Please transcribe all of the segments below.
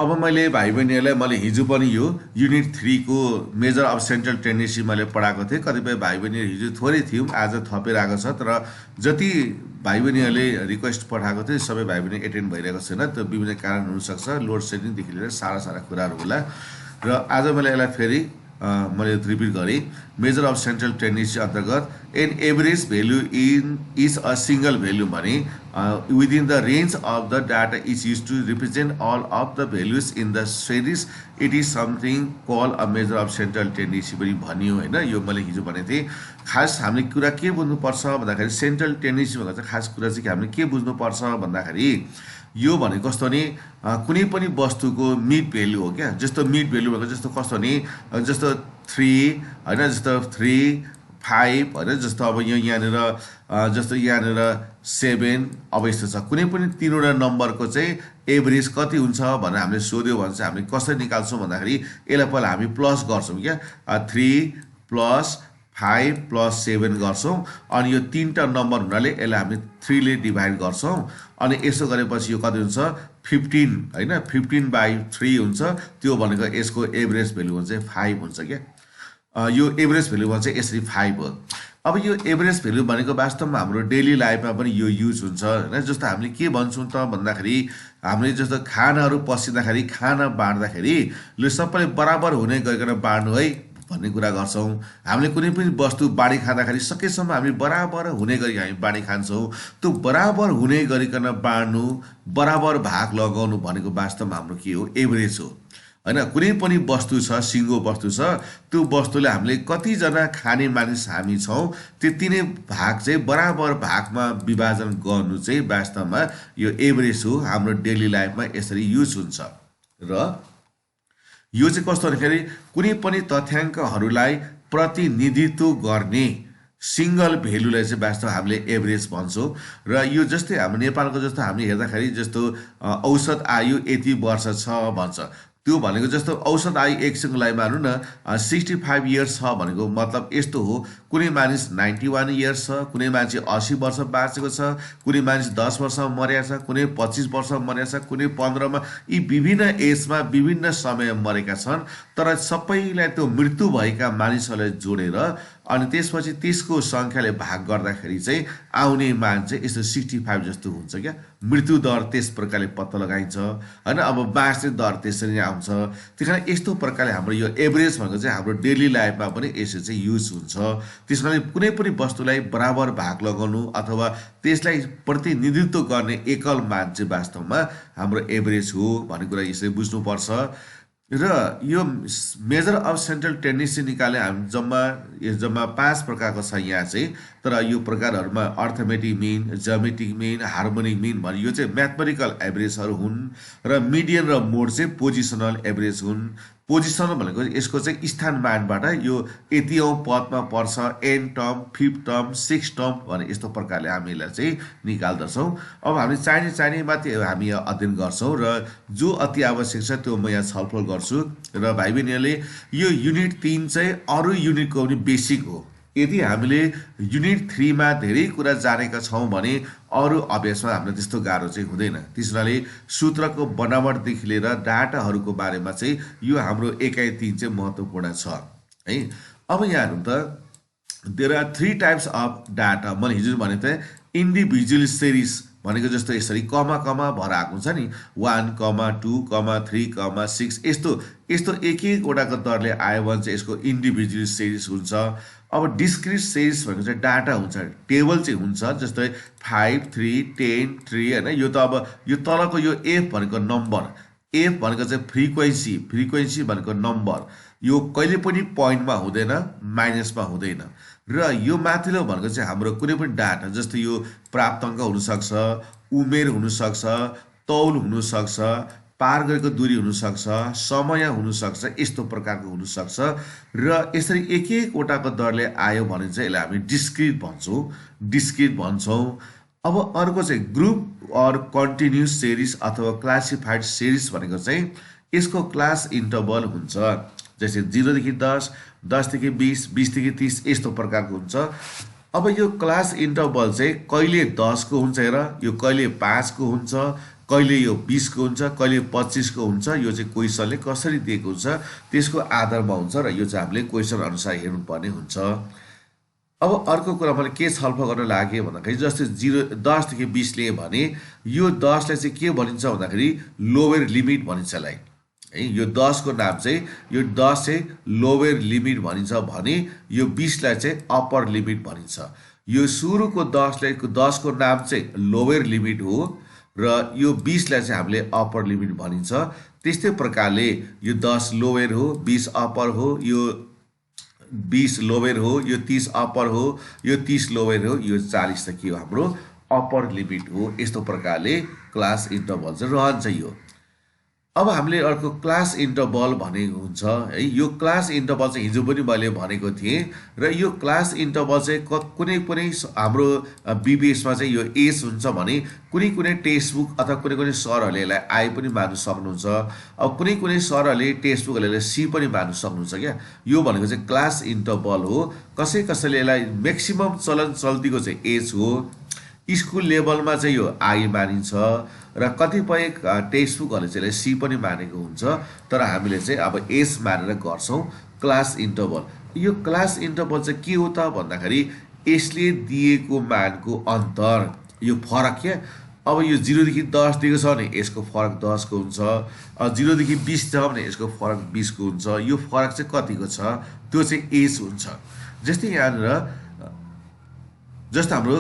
अब मैले भाइ बहिनीहरूलाई मैले हिजो पनि यो युनिट 3 को मेजर अफ सेन्ट्रल टेन्डेन्सी मैले पढाएको थिएँ। कतिपय भाइ बहिनीहरू हिजो थोरै थियौँ, आज थपेर आएको छ। तर जति भाइ बहिनीहरूले रिक्वेस्ट पठाएको थियो सबै भाइ बहिनी एटेन्ड भइरहेको छैन। त्यो विभिन्न कारण हुनसक्छ, लोड सेडिङदेखि लिएर सारा कुराहरू होला। र आज मैले यसलाई फेरि मैले रिपिट गरेँ। मेजर अफ सेन्ट्रल टेन्डेन्सी अन्तर्गत an average value is a single value भने within the range of the data is use to represent all of the values in the series, it is something call a measure of central tendency पनि भनियो होइन। यो मैले हिजो भनेको थिएँ। खास हामीले कुरा के बुझ्नुपर्छ भन्दाखेरि सेन्ट्रल टेन्डेन्सी भनेको चाहिँ खास कुरा चाहिँ हामीले के बुझ्नुपर्छ भन्दाखेरि यो भनेको कस्तो भने कुनै पनि वस्तुको मिड भेल्यु हो क्या। जस्तो मिड भेल्यु भनेको जस्तो कस्तो भने जस्तो 3 होइन, जस्तो 3, 5 होइन, जस्तो अब यहाँनिर जस्तो यहाँनिर 7 अब यस्तो छ। कुनै पनि तीनवटा नम्बरको चाहिँ एभरेज कति हुन्छ भनेर हामीले सोध्यो भने चाहिँ हामीले कसरी निकाल्छौँ भन्दाखेरि यसलाई पहिला हामी प्लस गर्छौँ क्या। 3 + 5 + 7 गर्छौँ अनि यो तीनवटा नम्बर हुनाले यसलाई हामी 3 ले डिभाइड गर्छौँ। अनि यसो गरेपछि यो कति हुन्छ 15 होइन, 15/3 हुन्छ। त्यो भनेको यसको एभरेज भेल्यु भने चाहिँ 5 हुन्छ क्या। यो एभरेज भेल्यु भने चाहिँ यसरी 5 हो। अब यो एभरेज भेल्यु भनेको वास्तवमा हाम्रो डेली लाइफमा पनि यो युज हुन्छ होइन। जस्तो हामीले के भन्छौँ त भन्दाखेरि हामीले जस्तो खानाहरू पसिँदाखेरि खाना बाँड्दाखेरि ल सबैले बराबर हुने गरिकन बाँड्नु है भन्ने कुरा गर्छौँ। हामीले कुनै पनि वस्तु बाँडी खाँदाखेरि सकेसम्म हामी बराबर हुने गरी हामी बाँडी खान्छौँ। त्यो बराबर हुने गरिकन बाँड्नु, बराबर भाग लगाउनु भनेको वास्तवमा हाम्रो के हो एभरेज हो होइन। कुनै पनि वस्तु छ, सिङ्गो वस्तु छ, त्यो वस्तुले हामीले कतिजना खाने मानिस हामी छौँ त्यति नै भाग चाहिँ बराबर भागमा विभाजन गर्नु चाहिँ वास्तवमा यो एभरेज हो। हाम्रो डेली लाइफमा यसरी युज हुन्छ। र यो चाहिँ कस्तो भन्दाखेरि कुनै पनि तथ्याङ्कहरूलाई प्रतिनिधित्व गर्ने सिंगल भेल्युलाई चाहिँ वास्तव हामीले एभरेज भन्छौँ। र यो जस्तै हाम्रो नेपालको जस्तो हामीले हेर्दाखेरि जस्तो औसत आयु यति वर्ष छ भन्छ। त्यो भनेको जस्तो औसत आयु एकसँग लागि मानौँ न 65 इयर्स छ भनेको मतलब यस्तो हो, कुनै मानिस 91 इयर्स छ, कुनै मान्छे 80 वर्ष बाँचेको छ, कुनै मानिस 10 वर्षमा मरेको छ, कुनै 25 वर्षमा मरेको छ, कुनै 15मा। यी विभिन्न एजमा विभिन्न समयमा मरेका छन्। तर सबैलाई त्यो मृत्यु भएका मानिसहरूलाई जोडेर अनि त्यसपछि त्यसको सङ्ख्याले भाग गर्दाखेरि चाहिँ आउने मान चाहिँ यस्तो 65 जस्तो हुन्छ क्या। मृत्यु दर त्यस प्रकारले पत्ता लगाइन्छ होइन। अब बाँच्ने दर त्यसरी नै आउँछ। त्यही कारण यस्तो प्रकारले हाम्रो यो एभरेज भनेको चाहिँ हाम्रो डेली लाइफमा पनि यसो चाहिँ युज हुन्छ। त्यस कारणले कुनै पनि वस्तुलाई बराबर भाग लगाउनु अथवा त्यसलाई प्रतिनिधित्व गर्ने एकल मान चाहिँ वास्तवमा हाम्रो एभरेज हो भन्ने कुरा यसरी बुझ्नुपर्छ। र यो मेजर अफ सेन्ट्रल टेन्डेन्सी निकाले हामी जम्मा 5 प्रकारको छ यहाँ चाहिँ। तर यो प्रकारहरूमा arithmetic mean, geometric mean, harmonic mean भने यो चाहिँ म्याथमेटिकल एभरेजहरू हुन्। र मिडियन र मोड चाहिँ पोजिसनल एभरेज हुन्। पोजिसनल भनेको यसको चाहिँ स्थानमानबाट यो यतिऔँ पदमा पर्छ, an term, 5th term, 6th term भने यस्तो प्रकारले हामी यसलाई चाहिँ निकाल्दछौँ। अब हामी चाहिने माथि हामी यहाँ अध्ययन गर्छौँ र जो अति आवश्यक छ त्यो म यहाँ छलफल गर्छु। र भाइ बहिनीहरूले यो युनिट 3 चाहिँ अरू युनिटको पनि बेसिक हो। यदि हामीले युनिट 3 मा धेरै कुरा जानेका छौँ भने अरू अभ्यासमा हामीलाई त्यस्तो गाह्रो चाहिँ हुँदैन। त्यसैले सूत्रको बनावटदेखि लिएर डाटाहरूको बारेमा चाहिँ यो हाम्रो एकाइ 3 चाहिँ महत्त्वपूर्ण छ है। अब यहाँ हेर्नु त there are 3 types of data. मैले हिजो भनेको थिएँ इन्डिभिजुअल सिरिज भनेको जस्तो यसरी कमा भएर आएको हुन्छ नि 1, 2, 3, 6 यस्तो एक एकवटाको दरले आयो भने चाहिँ यसको इन्डिभिजुअल सिरिज हुन्छ। अब डिस्क्रिट सिरिज भनेको चाहिँ डाटा हुन्छ, टेबल चाहिँ हुन्छ। जस्तै 5, 3, 10, 3 होइन। यो त अब यो तलको यो एफ भनेको नम्बर, एफ भनेको चाहिँ फ्रिक्वेन्सी भनेको नम्बर। यो कहिले पनि पोइन्टमा हुँदैन, माइनसमा हुँदैन। र यो माथिल्लो भनेको चाहिँ हाम्रो कुनै पनि डाटा जस्तो यो प्राप्ताङ्क हुनसक्छ, उमेर हुनसक्छ, तौल हुनसक्छ, पार गरेको दूरी हुनसक्छ, समय हुनसक्छ, यस्तो प्रकारको हुनसक्छ। र यसरी एक एकवटाको दरले आयो भने चाहिँ यसलाई हामी डिस्क्रिट भन्छौँ। अब अर्को चाहिँ ग्रुप और कन्टिन्युस सिरिज अथवा क्लासिफाइड सिरिज भनेको चाहिँ यसको क्लास इन्टरभल हुन्छ। जस्तै 0 देखि 10, 10 देखि 20, 20 देखि 30 यस्तो प्रकारको हुन्छ। अब यो क्लास इन्टरभल चाहिँ कहिले 10 को हुन्छ र यो कहिले 5 को हुन्छ, कहिले यो 20 को हुन्छ, कहिले 25 को हुन्छ, यो चाहिँ क्वेसनले कसरी दिएको हुन्छ त्यसको आधारमा हुन्छ र यो चाहिँ हामीले क्वेसन अनुसार हेर्नुपर्ने हुन्छ। अब अर्को कुरा मैले के छलफल गर्न लागेँ भन्दाखेरि जस्तै 10 देखि 20 लिए भने यो 10 लाई चाहिँ के भनिन्छ भन्दाखेरि लोवर लिमिट भनिन्छ यसलाई है। यो 10 को नाम चाहिँ यो 10 चाहिँ लोवर लिमिट भनिन्छ भने यो 20 लाई चाहिँ अप्पर लिमिट भनिन्छ। यो सुरुको 10 को नाम चाहिँ लोवर लिमिट हो र यो 20 लाई चाहिँ हामीले अप्पर लिमिट भनिन्छ। त्यस्तै प्रकारले यो 10 लोवर हो, 20 अप्पर हो, यो 20 लोवर हो, यो 30 अप्पर हो, यो 30 लोवर हो, यो 40 त के हो हाम्रो अप्पर लिमिट हो। यस्तो प्रकारले क्लास इन्टरभल चाहिँ रहन्छ यो। अब हामीले अर्को क्लास इन्टरभल भनेको हुन्छ है। यो क्लास इन्टरभल चाहिँ हिजो पनि मैले भनेको थिएँ र यो क्लास इन्टरभल चाहिँ कुनै कुनै हाम्रो बीबीएसमा चाहिँ यो एस हुन्छ भने कुनै कुनै टेक्स्ट बुक अथवा कुनै कुनै सरहरूले यसलाई आई पनि मान्नु सक्नुहुन्छ। अब कुनै कुनै सरहरूले टेक्स्ट बुकहरूले सी पनि मान्नु सक्नुहुन्छ क्या। यो भनेको चाहिँ क्लास इन्टरभल हो। कसैले यसलाई म्याक्सिमम चलन चल्तीको चाहिँ एज हो। स्कुल लेभलमा चाहिँ यो आई मानिन्छ र कतिपय टेक्स्ट बुकहरूले चाहिँ यसलाई सी पनि मानेको हुन्छ। तर हामीले चाहिँ अब एस मानेर गर्छौँ क्लास इन्टरभल। यो क्लास इन्टरभल चाहिँ के हो त भन्दाखेरि यसले दिएको मानको अन्तर, यो फरक क्या। अब यो 0 देखि 10 दिएको छ भने यसको फरक 10 को हुन्छ, 0 देखि 20 छ भने यसको फरक 20 को हुन्छ। यो फरक चाहिँ कतिको छ त्यो चाहिँ एज हुन्छ। जस्तै यहाँनिर जस्तो हाम्रो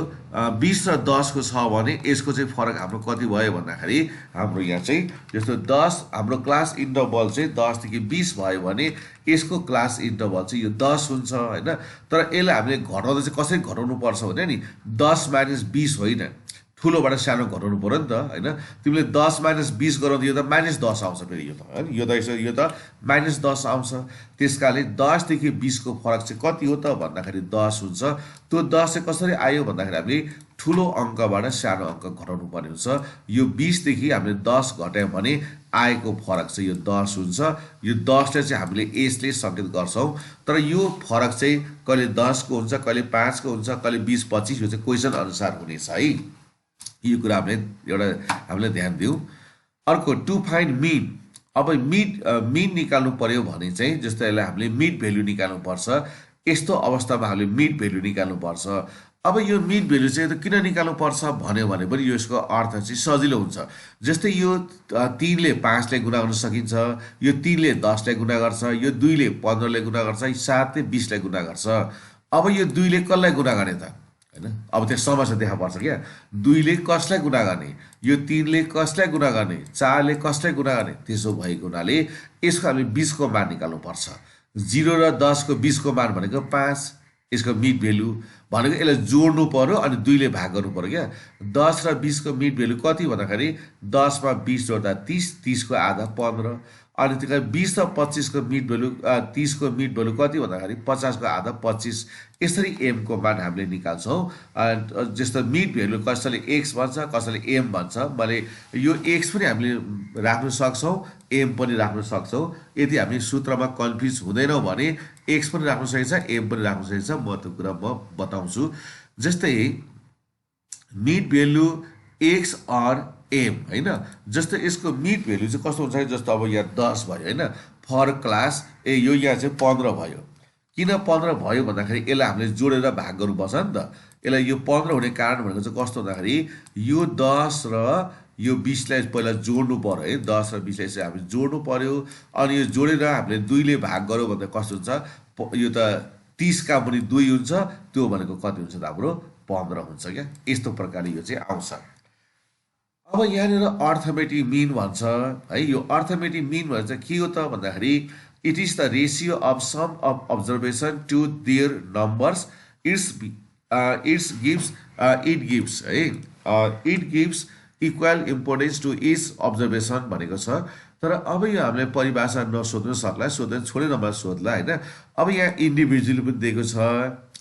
20 र 10 को छ भने यसको चाहिँ फरक हाम्रो कति भयो भन्दाखेरि हाम्रो यहाँ चाहिँ जस्तो 10 हाम्रो क्लास इन्टरभल चाहिँ 10 देखि 20 भयो भने यसको क्लास इन्टरभल चाहिँ यो 10 हुन्छ हैन। तर यसलाई हामीले घटाउँदा चाहिँ कसरी घटाउनु पर्छ भने नि 10 माइनस 20 होइन, ठुलोबाट सानो घटाउनु पर्यो नि त हैन। तिमीले 10 माइनस 20 गराउँदा यो त माइनस 10 आउँछ फेरि यो त हैन। यो त माइनस 10 आउँछ। त्यसकारणले 10 देखि 20 को फरक चाहिँ कति हो त भन्दाखेरि 10 हुन्छ। त्यो 10 चाहिँ कसरी आयो भन्दाखेरि हामीले ठुलो अङ्कबाट सानो अङ्क घटाउनु पर्ने हुन्छ। यो 20 देखि हामीले 10 घटायौँ भने आएको फरक चाहिँ यो 10 हुन्छ। यो 10 लाई चाहिँ हामीले एसले सङ्केत गर्छौँ। तर यो फरक चाहिँ कहिले 10 को हुन्छ, कहिले 5 को हुन्छ, कहिले 20 25, यो चाहिँ क्वेसन अनुसार हुनेछ है। यो कुरा हामीले ध्यान दिउँ। अर्को टु फाइन्ड मिन। अब मिन निकाल्नु पर्यो भने चाहिँ जस्तो यसलाई हामीले मिड भेल्यु निकाल्नु पर्छ। यस्तो अवस्थामा हामीले मिड भेल्यु निकाल्नु पर्छ। अब यो मिड भेल्यु चाहिँ किन निकाल्नु पर्छ भन्यो भने पनि यसको अर्थ चाहिँ सजिलो हुन्छ। जस्तै यो 3 ले 5 ले गुणा गर्न सकिन्छ, यो 3 ले 10 ले गुणा गर्छ, यो 2 ले 15 ले गुणा गर्छ, 7 ले 20 ले गुणा गर्छ। अब यो 2 ले कसलाई गुणा गर्ने त हैन। अब त्यो समस्या देखा पर्छ क्या। 2 ले कसलाई गुणा गर्ने, यो 3 ले कसलाई गुणा गर्ने, 4 ले कसलाई गुणा गर्ने। त्यसो भएको हुनाले यसको हामीले 20 को मान निकाल्नु पर्छ। 0 र 10 को 20 को मान भनेको 5। यसको मिड भेल्यु भनेको यसलाई जोड्नु पर्यो अनि 2 ले भाग गर्नु पर्यो क्या। 10 र 20 को मिड भेल्यु कति भन्दाखेरि 10 मा 20 जोड्दा 30, 30 को आधा 15। अनि त्यो 20 र 25 को मिड भेल्यु 30 को मिड भेल्यु कति भन्दाखेरि 50 को आधा 25। यसरी एम को मान हामीले निकाल्छौँ। जस्तो मिड भेल्यु कसैले एक्स भन्छ, कसैले एम भन्छ। मैले यो एक्स पनि हामीले राख्न सक्छौँ, एम पनि राख्न सक्छौँ। यदि हामी सूत्रमा कन्फ्युज हुँदैनौँ भने एक्स पनि राख्न सकिन्छ, एम पनि राख्न सकिन्छ। म त्यो कुरा म बताउँछु। जस्तै mid value x or m हैन। जस्तो यसको मिड भेल्यु चाहिँ कस्तो हुन्छ, जस्तो अब यहाँ 10 भयो हैन, फर क्लास यो यहाँ चाहिँ 15 भयो। किन 15 भयो भन्दाखेरि यसलाई हामीले जोडेर भाग गर्नुपर्छ नि त। यसलाई यो 15 हुने कारण भनेको चाहिँ कस्तो भन्दाखेरि यो 10 र यो 20 लाई पहिला जोड्नु पर्यो है। 10 र 20 लाई चाहिँ हामीले जोड्नु पर्यो। अनि यो जोडेर हामीले 2 ले भाग गर्यो भन्दा कस्तो हुन्छ, यो त 30 का पनि 2 हुन्छ। त्यो भनेको कति हुन्छ त हाम्रो 15 हुन्छ क्या। यस्तो प्रकारले यो चाहिँ आउँछ। अब यहाँनिर अर्थमेटिक मिन भन्छ है। यो अर्थमेटिक मिन भन्छ के हो त भन्दाखेरि it is the ratio of sum of observation to their numbers. It gives है। It gives equal importance to each observation भनेको छ। तर अब यो हामीले परिभाषा नसोध्नु सक्ला, सोध्दैन छोडेर नम्बर सोध्ला हैन। अब यहाँ इन्डिभिजुअल पनि दिएको छ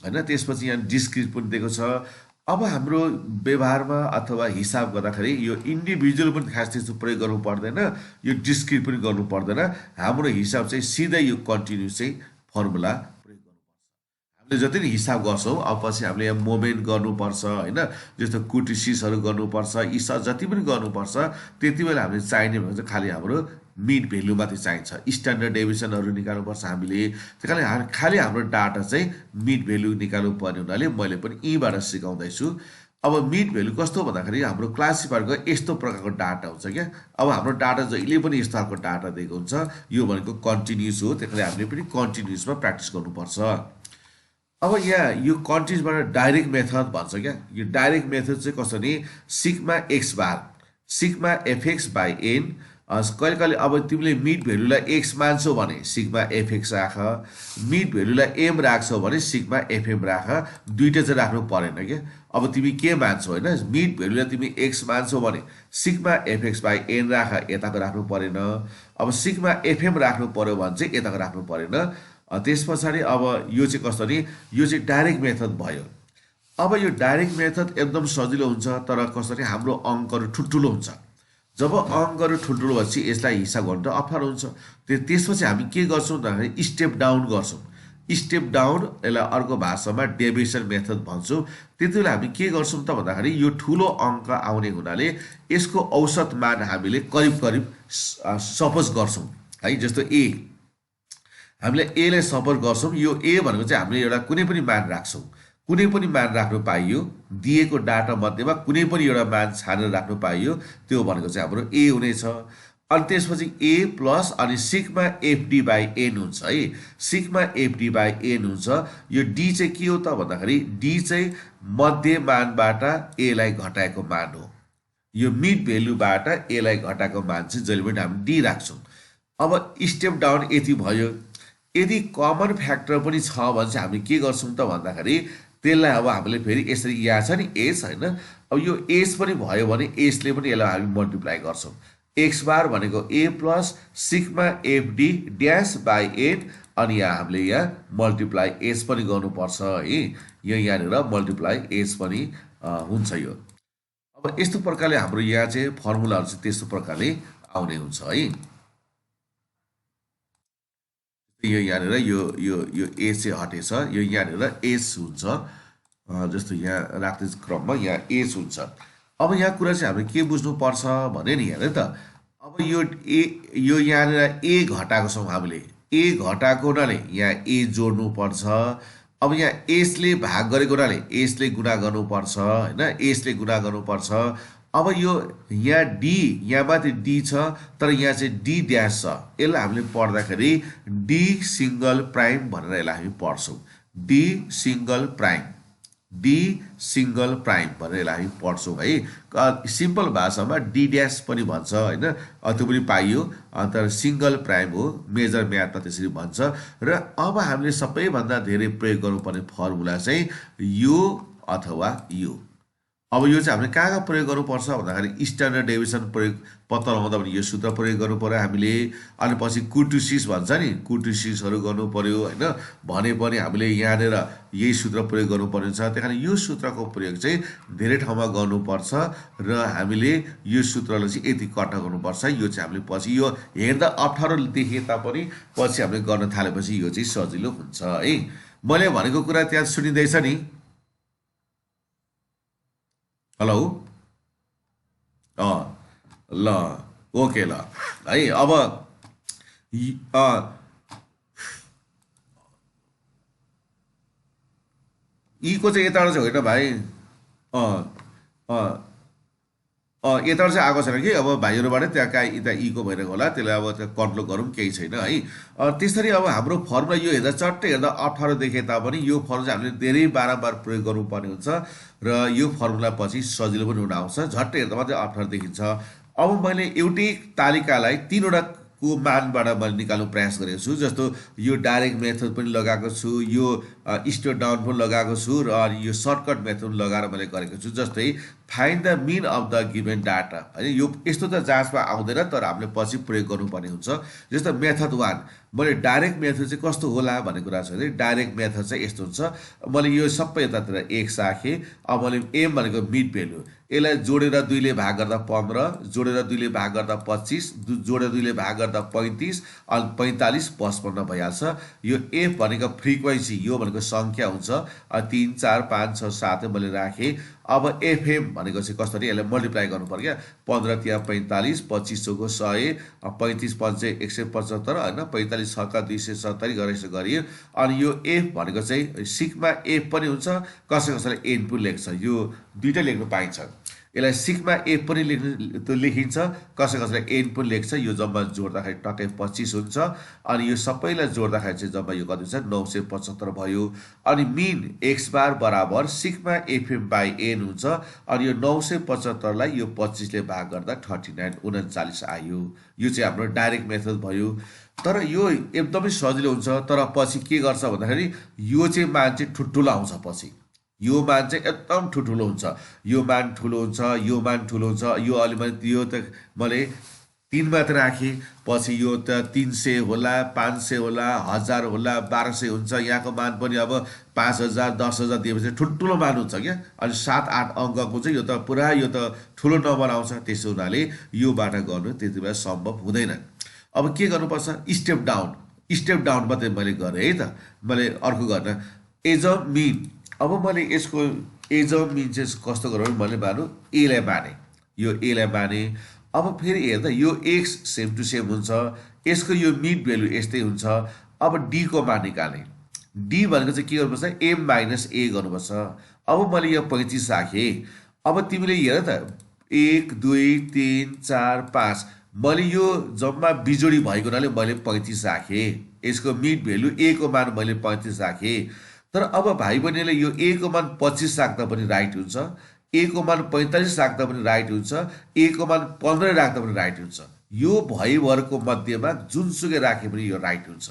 हैन, त्यसपछि यहाँ डिस्क्रिट पनि दिएको छ। अब हाम्रो व्यवहारमा अथवा हिसाब गर्दाखेरि यो इन्डिभिजुअल पनि खास त्यस्तो प्रयोग गर्नु पर्दैन, यो डिस्क्रिट पनि गर्नु पर्दैन। हाम्रो हिसाब चाहिँ सिधै यो कन्टिन्युस चाहिँ फर्मुला प्रयोग गर्नुपर्छ। जति नि हिसाब गर्छौँ अब पछि हामीले यहाँ मोमेन्ट गर्नुपर्छ होइन, जस्तो कुटिसिसहरू गर्नुपर्छ, यी जति पनि गर्नुपर्छ त्यति बेला हामीले चाहिने भनेको चाहिँ खालि हाम्रो मिड भेल्यु मात्रै चाहिन्छ। स्ट्यान्डर्ड डेभिएसनहरू निकाल्नुपर्छ हामीले, त्यही कारण खालि हाम्रो डाटा चाहिँ मिड भेल्यु निकाल्नु पर्ने हुनाले मैले पनि यहीँबाट सिकाउँदैछु। अब मिड भेल्यु कस्तो भन्दाखेरि हाम्रो क्लासिफायरको यस्तो प्रकारको डाटा हुन्छ क्या। अब हाम्रो डाटा जहिले पनि यस्तो खालको डाटा दिएको हुन्छ, यो भनेको कन्टिन्युस हो, त्यही कारण हामीले पनि कन्टिन्युसमा प्र्याक्टिस गर्नुपर्छ। अब यहाँ यो कन्टिन्युसबाट डाइरेक्ट मेथड भन्छ क्या। यो डाइरेक्ट मेथड चाहिँ कस्तो भने sigma x bar sigma fx by n. कहिले कहिले अब तिमीले मिड भेल्युलाई एक्स मान्छौ भने सिग्मा एफएक्स राख, मिड भेल्युलाई एम राख्छौ भने सिग्मा एफएम राख, दुइटै चाहिँ राख्नु परेन क्या। अब तिमी के मान्छौ होइन, मिड भेल्युलाई तिमी एक्स मान्छौ भने सिग्मा एफएक्स बाई एन राख, यताको राख्नु परेन। अब सिग्मा एफएम राख्नु पर्यो भने चाहिँ यताको राख्नु परेन। त्यस पछाडि अब यो चाहिँ कस्तो नि, यो चाहिँ डाइरेक्ट मेथड भयो। अब यो डाइरेक्ट मेथड एकदम सजिलो हुन्छ, तर कसरी हाम्रो अङ्कहरू ठुल्ठुलो हुन्छ। जब अङ्कहरू ठुल्ठुलो भएपछि यसलाई हिसाब गर्नु त अप्ठ्यारो हुन्छ। त्यसपछि हामी के गर्छौँ भन्दाखेरि स्टेप डाउन गर्छौँ। स्टेप डाउन, यसलाई अर्को भाषामा डेभिएसन मेथड भन्छौँ। त्यति बेला हामी के गर्छौँ त भन्दाखेरि यो ठुलो अङ्क आउने हुनाले यसको औसत मान हामीले करिब करिब सपोज गर्छौँ है। जस्तो ए, हामीले एलाई सपोज गर्छौँ। यो ए भनेको चाहिँ हामीले एउटा कुनै पनि मान राख्छौँ, कुनै पनि मान राख्नु पाइयो, दिएको डाटा मध्येमा कुनै पनि एउटा मान छानेर राख्नु पाइयो, त्यो भनेको चाहिँ हाम्रो ए हुनेछ। अनि त्यसपछि ए प्लस अनि सिग्मा एफडी बाई एन हुन्छ है। सिग्मा एफडी बाई एन हुन्छ। यो डी चाहिँ के हो त भन्दाखेरि डी चाहिँ मध्य मानबाट एलाई घटाएको मान हो। यो मिड भेल्युबाट एलाई घटाएको मान चाहिँ जहिले पनि हामी डी राख्छौँ। अब स्टेप डाउन यति भयो। यदि कमन फ्याक्टर पनि छ भने चाहिँ हामी के गर्छौँ त भन्दाखेरि त्यसलाई अब हामीले फेरि यसरी यहाँ छ नि एस होइन, अब यो एस पनि भयो भने एसले पनि यसलाई हामी मल्टिप्लाई गर्छौँ। एक्स बार भनेको A plus sigma F D dash by N, अनि यहाँ हामीले यहाँ मल्टिप्लाई एस पनि गर्नुपर्छ है। यो यहाँनिर मल्टिप्लाई एस पनि हुन्छ यो। अब यस्तो प्रकारले हाम्रो यहाँ चाहिँ फर्मुलाहरू चाहिँ त्यस्तो प्रकारले आउने हुन्छ है। यो यहाँनिर यो यो यो ए चाहिँ हटेछ, यो यहाँनिर एस हुन्छ। जस्तो यहाँ राख्ने क्रममा यहाँ एस हुन्छ। अब यहाँ कुरा चाहिँ हामीले के बुझ्नुपर्छ भने नि हेर त, अब यो यो यहाँनिर ए घटाएको छौँ हामीले, ए घटाएको हुनाले यहाँ ए जोड्नुपर्छ। अब यहाँ एसले भाग गरेको हुनाले एसले गुणा गर्नुपर्छ होइन, एसले गुणा गर्नुपर्छ। अब यो यहाँ डी, यहाँ माथि डी छ तर यहाँ चाहिँ डी ड्यास छ, यसलाई हामीले पढ्दाखेरि डी सिङ्गल प्राइम भनेर यसलाई हामी पढ्छौँ। D single prime, D single prime भनेर यसलाई हामी पढ्छौँ है। सिम्पल भाषामा डी ड्यास पनि भन्छ होइन, त्यो पनि पाइयो, तर सिङ्गल प्राइम हो, मेजर म्याथमा त्यसरी भन्छ। र अब हामीले सबैभन्दा धेरै प्रयोग गर्नुपर्ने फर्मुला चाहिँ यो अथवा यो। अब यो चाहिँ हामीले कहाँ प्रयोग गर्नुपर्छ भन्दाखेरि स्ट्यान्डर्ड डेभिएसन प्रयोग पत्ता लगाउँदा पनि यो सूत्र प्रयोग गर्नु पर्यो हामीले। अनि पछि कुर्टुसिस भन्छ नि, कुर्टुसिसहरू गर्नु पर्यो होइन, भने पनि हामीले यहाँनिर यही सूत्र प्रयोग गर्नुपर्ने हुन्छ। त्यही कारण यो सूत्रको प्रयोग चाहिँ धेरै ठाउँमा गर्नुपर्छ र हामीले यो सूत्रलाई चाहिँ यति कट्टा गर्नुपर्छ। यो चाहिँ हामीले पछि यो हेर्दा अप्ठ्यारो देखिए तापनि पछि हामीले गर्न थालेपछि यो चाहिँ सजिलो हुन्छ है। मैले भनेको कुरा त्यहाँ सुनिँदैछ नि? हेलो, ल ओके ल है। अब यीको चाहिँ यताबाट चाहिँ होइन भाइ, यताबाट चाहिँ आएको छैन कि। अब भाइहरूबाट त्यहाँ कहाँ यता इको भइरहेको होला, त्यसलाई अब त्यहाँ कन्ट्रोल गरौँ केही छैन है। त्यसरी अब हाम्रो फर्मुला यो हेर्दा चट्टै हेर्दा अप्ठ्यारो देखे तापनि यो फर्मुला चाहिँ हामीले धेरै बारम्बार प्रयोग गर्नुपर्ने हुन्छ र यो फर्मुला पछि सजिलो पनि हुन आउँछ, झट्टै हेर्दा मात्रै अप्ठ्यारो देखिन्छ। अब मैले एउटै तालिकालाई तीनवटा को मानबाट मैले निकाल्नु प्रयास गरेको छु। जस्तो यो डाइरेक्ट मेथड पनि लगाएको छु, यो स्टेप डाउन पनि लगाएको छु र यो सर्टकट मेथड लगाएर मैले गरेको छु। जस्तै find the mean of the given data होइन, यो यस्तो त जाँचमा आउँदैन तर हामीले पछि प्रयोग गर्नुपर्ने हुन्छ। जस्तो मेथड 1 मैले डाइरेक्ट मेथड चाहिँ कस्तो होला भन्ने कुरा छ भने डाइरेक्ट मेथड चाहिँ यस्तो हुन्छ। मैले यो सबै यतातिर एक्स राखेँ। अब मैले एम भनेको मिड भेल्यु, यसलाई जोडेर 2 ले भाग गर्दा 15, जोडेर 2 ले भाग गर्दा 25, जोडेर 2 ले भाग गर्दा 35, अनि 45 55 भइहाल्छ। यो एफ भनेको फ्रिक्वेन्सी, यो भनेको भनेको सङ्ख्या हुन्छ 3 4 5 6 7 मैले राखेँ। अब एफएम भनेको चाहिँ कसरी यसलाई मल्टिप्लाई गर्नु पर्यो क्या 15 तिया 45 25 चौको 100 35 पन्चे 175 होइन 45 छक्का 270 गरेर यसो गरियो। अनि यो एफ भनेको चाहिँ सिग्मा एफ पनि हुन्छ कसैले एन पनि लेख्छ यो दुइटै लेख्नु पाइन्छ। यसलाई सिग्मा एफ पनि लेखिन्छ कसैले एन पनि लेख्छ। यो जम्मा जोड्दाखेरि टक्कै 25 हुन्छ अनि यो सबैलाई जोड्दाखेरि चाहिँ जम्मा यो कति हुन्छ 975 भयो। अनि मिन एक्स बार बराबर सिग्मा एफएम बाई एन हुन्छ अनि यो 975लाई यो 25 ले भाग गर्दा 39 आयो। यो चाहिँ हाम्रो डाइरेक्ट मेथड भयो। तर यो एकदमै सजिलो हुन्छ तर पछि के गर्छ भन्दाखेरि यो चाहिँ मान चाहिँ ठुल्ठुलो आउँछ। पछि यो मान चाहिँ एकदम ठुल्ठुलो हुन्छ यो मान ठुलो हुन्छ यो मान ठुलो हुन्छ। यो अलि यो त मैले 3 मात्र राखेँ पछि यो त 300 होला 500 होला 1000 होला 1200 हुन्छ। यहाँको मान पनि अब 5000 10000 दिएपछि ठुल्ठुलो मान हुन्छ क्या। अनि 7-8 अङ्कको चाहिँ यो त पुरा यो त ठुलो नम्बर आउँछ। त्यसो हुनाले योबाट गर्नु त्यति बेला सम्भव हुँदैन। अब के गर्नुपर्छ स्टेप डाउन मात्रै मैले गरेँ है त। मैले अर्को गर्न एज अ मिन। अब मैले यसको एज अफ मिन चाहिँ कस्तो गरौँ मैले मानु एलाई माने यो एलाई माने। अब फेरि हेर्दा यो एक्स सेम टु सेम हुन्छ यसको यो मिड भ्यालु यस्तै हुन्छ। अब डीको मान निकालेँ डी भनेको चाहिँ के गर्नुपर्छ एम माइनस ए गर्नुपर्छ। अब मैले यो 35 राखेँ। अब तिमीले हेर त 1 2 3 4 5 मैले यो जम्मा बिजोडी भएको हुनाले मैले 35 राखेँ। यसको मिड भ्यालु ए को मान मैले 35 राखेँ। तर अब भाइ बहिनीले यो ए को मान 25 राख्दा पनि राइट हुन्छ ए को मान 45 राख्दा पनि राइट हुन्छ ए को मान 15 राख्दा पनि राइट हुन्छ। यो भइभरको मध्येमा जुनसुकै राखे पनि यो राइट हुन्छ।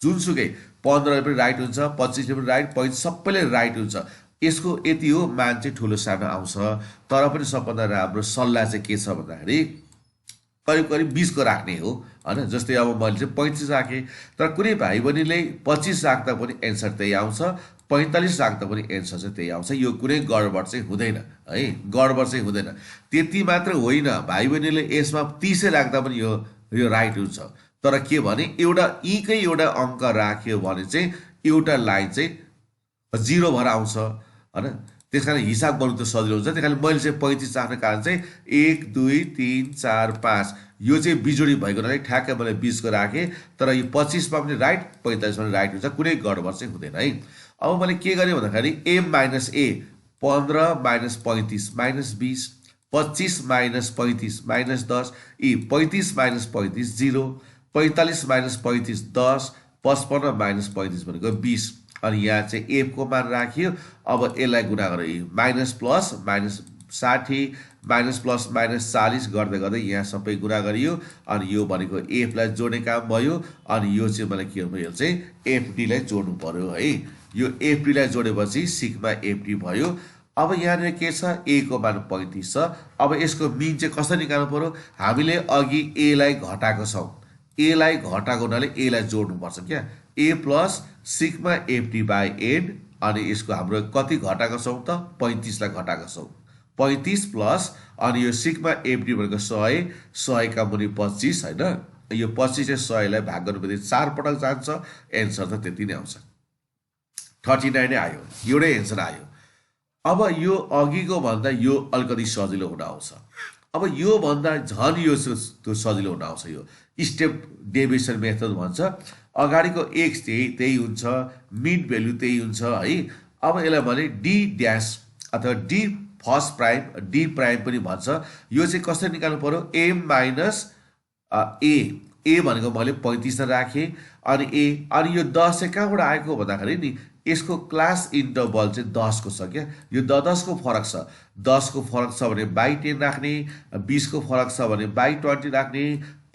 जुनसुकै 15 पनि राइट हुन्छ 25 पनि राइट 35 सबैले राइट हुन्छ। यसको यति हो मान चाहिँ ठुलो सानो आउँछ। तर पनि सबभन्दा राम्रो सल्लाह चाहिँ के छ भन्दाखेरि करिब 20 को राख्ने हो हैन। जस्तै अब मैले चाहिँ 35 राखेँ तर कुनै भाइ बहिनीले 25 राख्दा पनि एन्सर त्यही आउँछ 45 राख्दा पनि एन्सर चाहिँ त्यही आउँछ। यो कुनै गडबड चाहिँ हुँदैन है गडबड चाहिँ हुँदैन। त्यति मात्र होइन भाइ बहिनीले यसमा 30 राख्दा पनि यो राइट हुन्छ। तर के भने एउटा यीकै एउटा अङ्क राख्यो भने चाहिँ एउटा लाइन चाहिँ 0 भएर आउँछ हैन। त्यसकारण हिसाब गर्नु त सजिलो हुन्छ। त्यसकारण मैले चाहिँ 35 राख्ने कारण चाहिँ 1 2 3 4 5 यो चाहिँ बिजोडी भएको हुनाले ठ्याक्कै मैले 20 को राखेँ। तर यो 25 मा पनि राइट 45 मा पनि राइट हुन्छ कुनै गडबड चाहिँ हुँदैन है। अब मैले के गरेँ भन्दाखेरि m minus a 15 minus 35 minus 20 25 minus 35 minus 10 ई 35 माइनस 35 0 45 माइनस 35 10 55 माइनस 35 भनेको 20। अनि यहाँ चाहिँ एफ को मान राखियो। अब यसलाई गुणा गरेर minus plus minus 60 minus plus minus 40 गर्दै गर्दै यहाँ सबै गुणा गरियो। अनि यो भनेको एफलाई जोड्ने काम भयो। अनि यो चाहिँ मलाई के भयो चाहिँ एफडीलाई जोड्नु पर्यो है। यो एफडीलाई जोडेपछि सिग्मा एफडी भयो। अब यहाँनिर के छ ए को मान 35 छ। अब यसको मिन चाहिँ कसरी निकाल्नु पर्यो हामीले अघि एलाई घटाएको छौँ एलाई घटाएको हुनाले एलाई जोड्नुपर्छ क्या A plus sigma F D by N. अनि यसको हाम्रो कति घटाएको छौँ त 35 लाई घटाएको छौँ 35 प्लस अनि यो सिग्मा एफडी भनेको 100 का मुनि 25 होइन। यो 25 चाहिँ 100 लाई भाग गर्नुपर्दा 4 पटक जान्छ एन्सर त त्यति नै आउँछ 39 नै आयो एउटै एन्सर आयो। अब यो अघिको भन्दा यो अलिकति सजिलो हुन आउँछ। अब यो भन्दा झन् यो त्यो सजिलो हुन आउँछ। यो स्टेप डेभिएसन मेथड भन्छ। अगाडिको एक्स त्यही हुन्छ मिड भ्यालु त्यही हुन्छ है। अब यसलाई भने डी ड्यास अथवा D first prime D prime पनि भन्छ। यो चाहिँ कसरी निकाल्नु पर्यो एम माइनस ए भनेको मैले 35 राखेँ अनि ए अनि यो 10 चाहिँ कहाँबाट आएको भन्दाखेरि नि यसको क्लास इन्टरभल चाहिँ 10 को छ क्या। यो 10 को फरक छ 10 को फरक छ भने बाई 10 राख्ने 20 को फरक छ भने बाई 20 राख्ने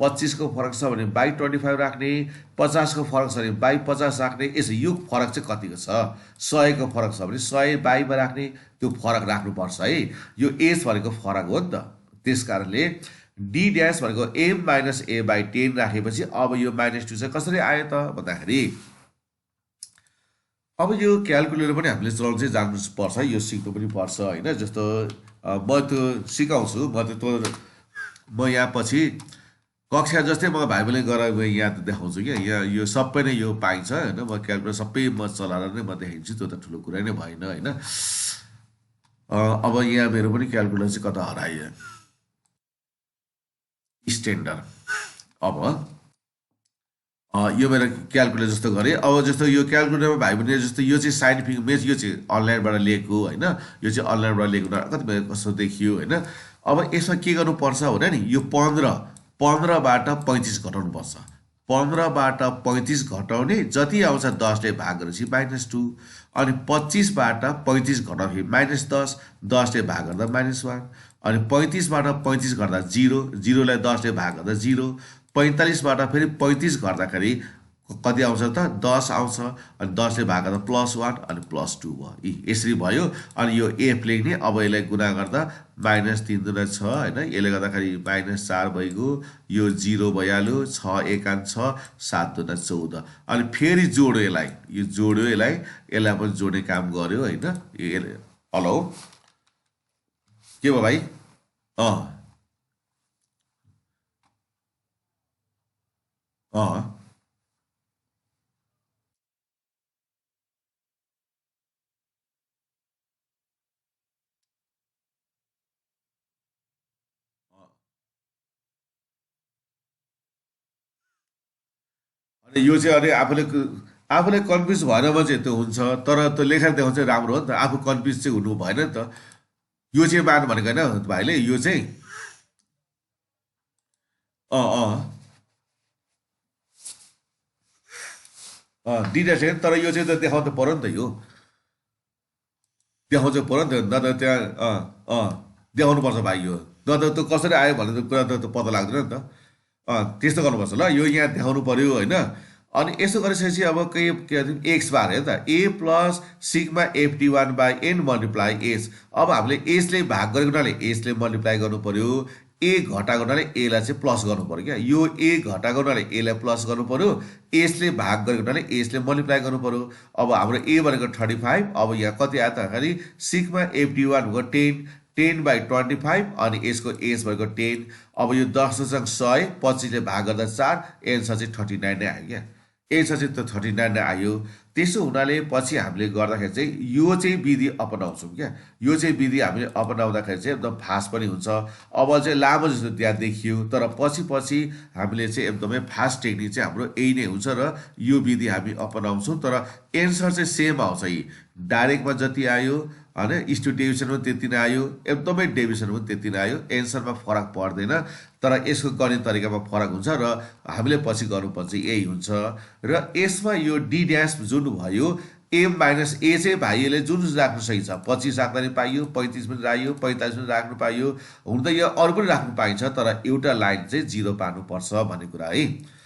25 को फरक छ भने बाई 25 राख्ने 50 को फरक छ भने बाई 50 राख्ने। यसो यो फरक चाहिँ कतिको छ 100 को फरक छ भने 100 बाईमा राख्ने त्यो फरक राख्नुपर्छ है। यो एज भनेको फरक हो नि त। त्यस कारणले डी ड्यास भनेको एम माइनस ए बाई 10 राखेपछि अब यो -2 चाहिँ कसरी आयो त भन्दाखेरि अब यो क्यालकुलेटर पनि हामीले चलाउनु चाहिँ जान्नुपर्छ यो सिक्नु पनि पर्छ होइन। जस्तो म त्यो सिकाउँछु म यहाँ पछि कक्षा जस्तै म भाइ बहिनी गएर म यहाँ त देखाउँछु क्या, यहाँ यो सबै नै यो पाइन्छ होइन। म क्यालकुलेटर सबै म चलाएर नै म देखाइदिन्छु, त्यो त ठुलो कुरा नै भएन होइन। अब यहाँ मेरो पनि क्यालकुलेटर चाहिँ कता हरायो, स्ट्यान्डर्ड। अब यो मेरो क्यालकुलेटर जस्तो गरेँ। अब जस्तो यो क्यालकुलेटरमा भाइ बहिनी जस्तो यो चाहिँ साइन्टिफिक मेथ, यो चाहिँ अनलाइनबाट लिएको होइन, यो चाहिँ अनलाइनबाट लिएको कति कस्तो देखियो होइन। अब यसमा के गर्नुपर्छ भने नि यो 15बाट 35 घटाउनुपर्छ। 15बाट 35 घटाउने जति आउँछ 10ले भाग गरेपछि -2, अनि 25बाट 35 घटाउँदाखेरि -10, 10ले भाग गर्दा -1, अनि 35बाट 35 गर्दा 0, 0लाई 10ले भाग गर्दा 0, 45बाट फेरि 35 गर्दाखेरि कति आउँछ त 10 आउँछ, अनि 10ले भाग गर्दा +1 अनि +2 भयो। यसरी भयो। अनि यो एफ लेख्ने, अब यसलाई गुणा गर्दा -3 दुना 6 होइन, यसले गर्दाखेरि -4 भइगयो, यो 0 भइहाल्यो, 6 एकान 6, 7 दुना 14, अनि फेरि जोड्यो यसलाई, यो जोड्यो यसलाई पनि जोड्ने काम गर्यो होइन। हेलो के भयो भाइ? अँ अँ अनि यो चाहिँ अनि आफूले कन्फ्युज भएन भने चाहिँ त्यो हुन्छ, तर त्यो लेखेर देखाउनु चाहिँ राम्रो हो नि त। आफू कन्फ्युज चाहिँ हुनु भएन नि त। यो चाहिँ मान भनेको होइन भाइले, यो चाहिँ अँ अँ दुइटा सेकेन्ड, तर यो चाहिँ त देखाउनु त पऱ्यो नि त, यो देखाउनु चाहिँ पऱ्यो नि त, न त त्यहाँ देखाउनु पर्छ भाइ। यो न त त्यो कसरी आयो भन्ने त कुरा त पत्ता लाग्दैन नि त। त्यस्तो गर्नुपर्छ ल, यो यहाँ देखाउनु पऱ्यो होइन। अनि यसो गरिसकेपछि अब के भन्छ एक्स बार हेर त, A plus sigma FT1/n multiply S. अब हामीले एसले भाग गरेको हुनाले एसले मल्टिप्लाई गर्नु पऱ्यो, ए घटाएको हुनाले एलाई चाहिँ प्लस गर्नु पऱ्यो क्या। यो ए घटाएको हुनाले एलाई प्लस गर्नु पऱ्यो, एसले भाग गरेको हुनाले एसले मल्टिप्लाई गर्नु पऱ्यो। अब हाम्रो ए भनेको 35, अब यहाँ कति आयो त खालि सिग्मा FT1 भएको 10/25, अनि यसको एस भएको 10। अब यो 10 100, 25ले भाग गर्दा 4, एन्सर चाहिँ 39 नै आयो क्या। एन्सर चाहिँ त 39 नै आयो। त्यसो हुनाले पछि हामीले गर्दाखेरि चाहिँ यो चाहिँ विधि अपनाउँछौँ क्या। यो चाहिँ विधि हामीले अपनाउँदाखेरि चाहिँ एकदम फास्ट पनि हुन्छ। अब चाहिँ लामो जस्तो त्यहाँ देखियो, तर पछि हामीले चाहिँ एकदमै फास्ट टेक्निक चाहिँ हाम्रो यही नै हुन्छ र यो विधि हामी अपनाउँछौँ। तर एन्सर चाहिँ सेम आउँछ। यी डाइरेक्टमा जति आयो होइन, स्टु डेभिसन पनि त्यति नै आयो, एकदमै डेभिसन पनि त्यति नै आयो, एन्सरमा फरक पर्दैन। तर यसको गर्ने तरिकामा फरक हुन्छ र हामीले पछि गर्नुपर्छ यही हुन्छ। र यसमा यो डी ड्यास जुन भयो, एम माइनस ए चाहिँ भाइले जुन राख्नु सही छ, 25 राख्दा पनि पाइयो, 35 पनि राख्यो, 45 पनि राख्नु पाइयो। हुन त यो अरू पनि राख्नु पाइन्छ, तर एउटा लाइन चाहिँ 0 पार्नुपर्छ भन्ने कुरा है।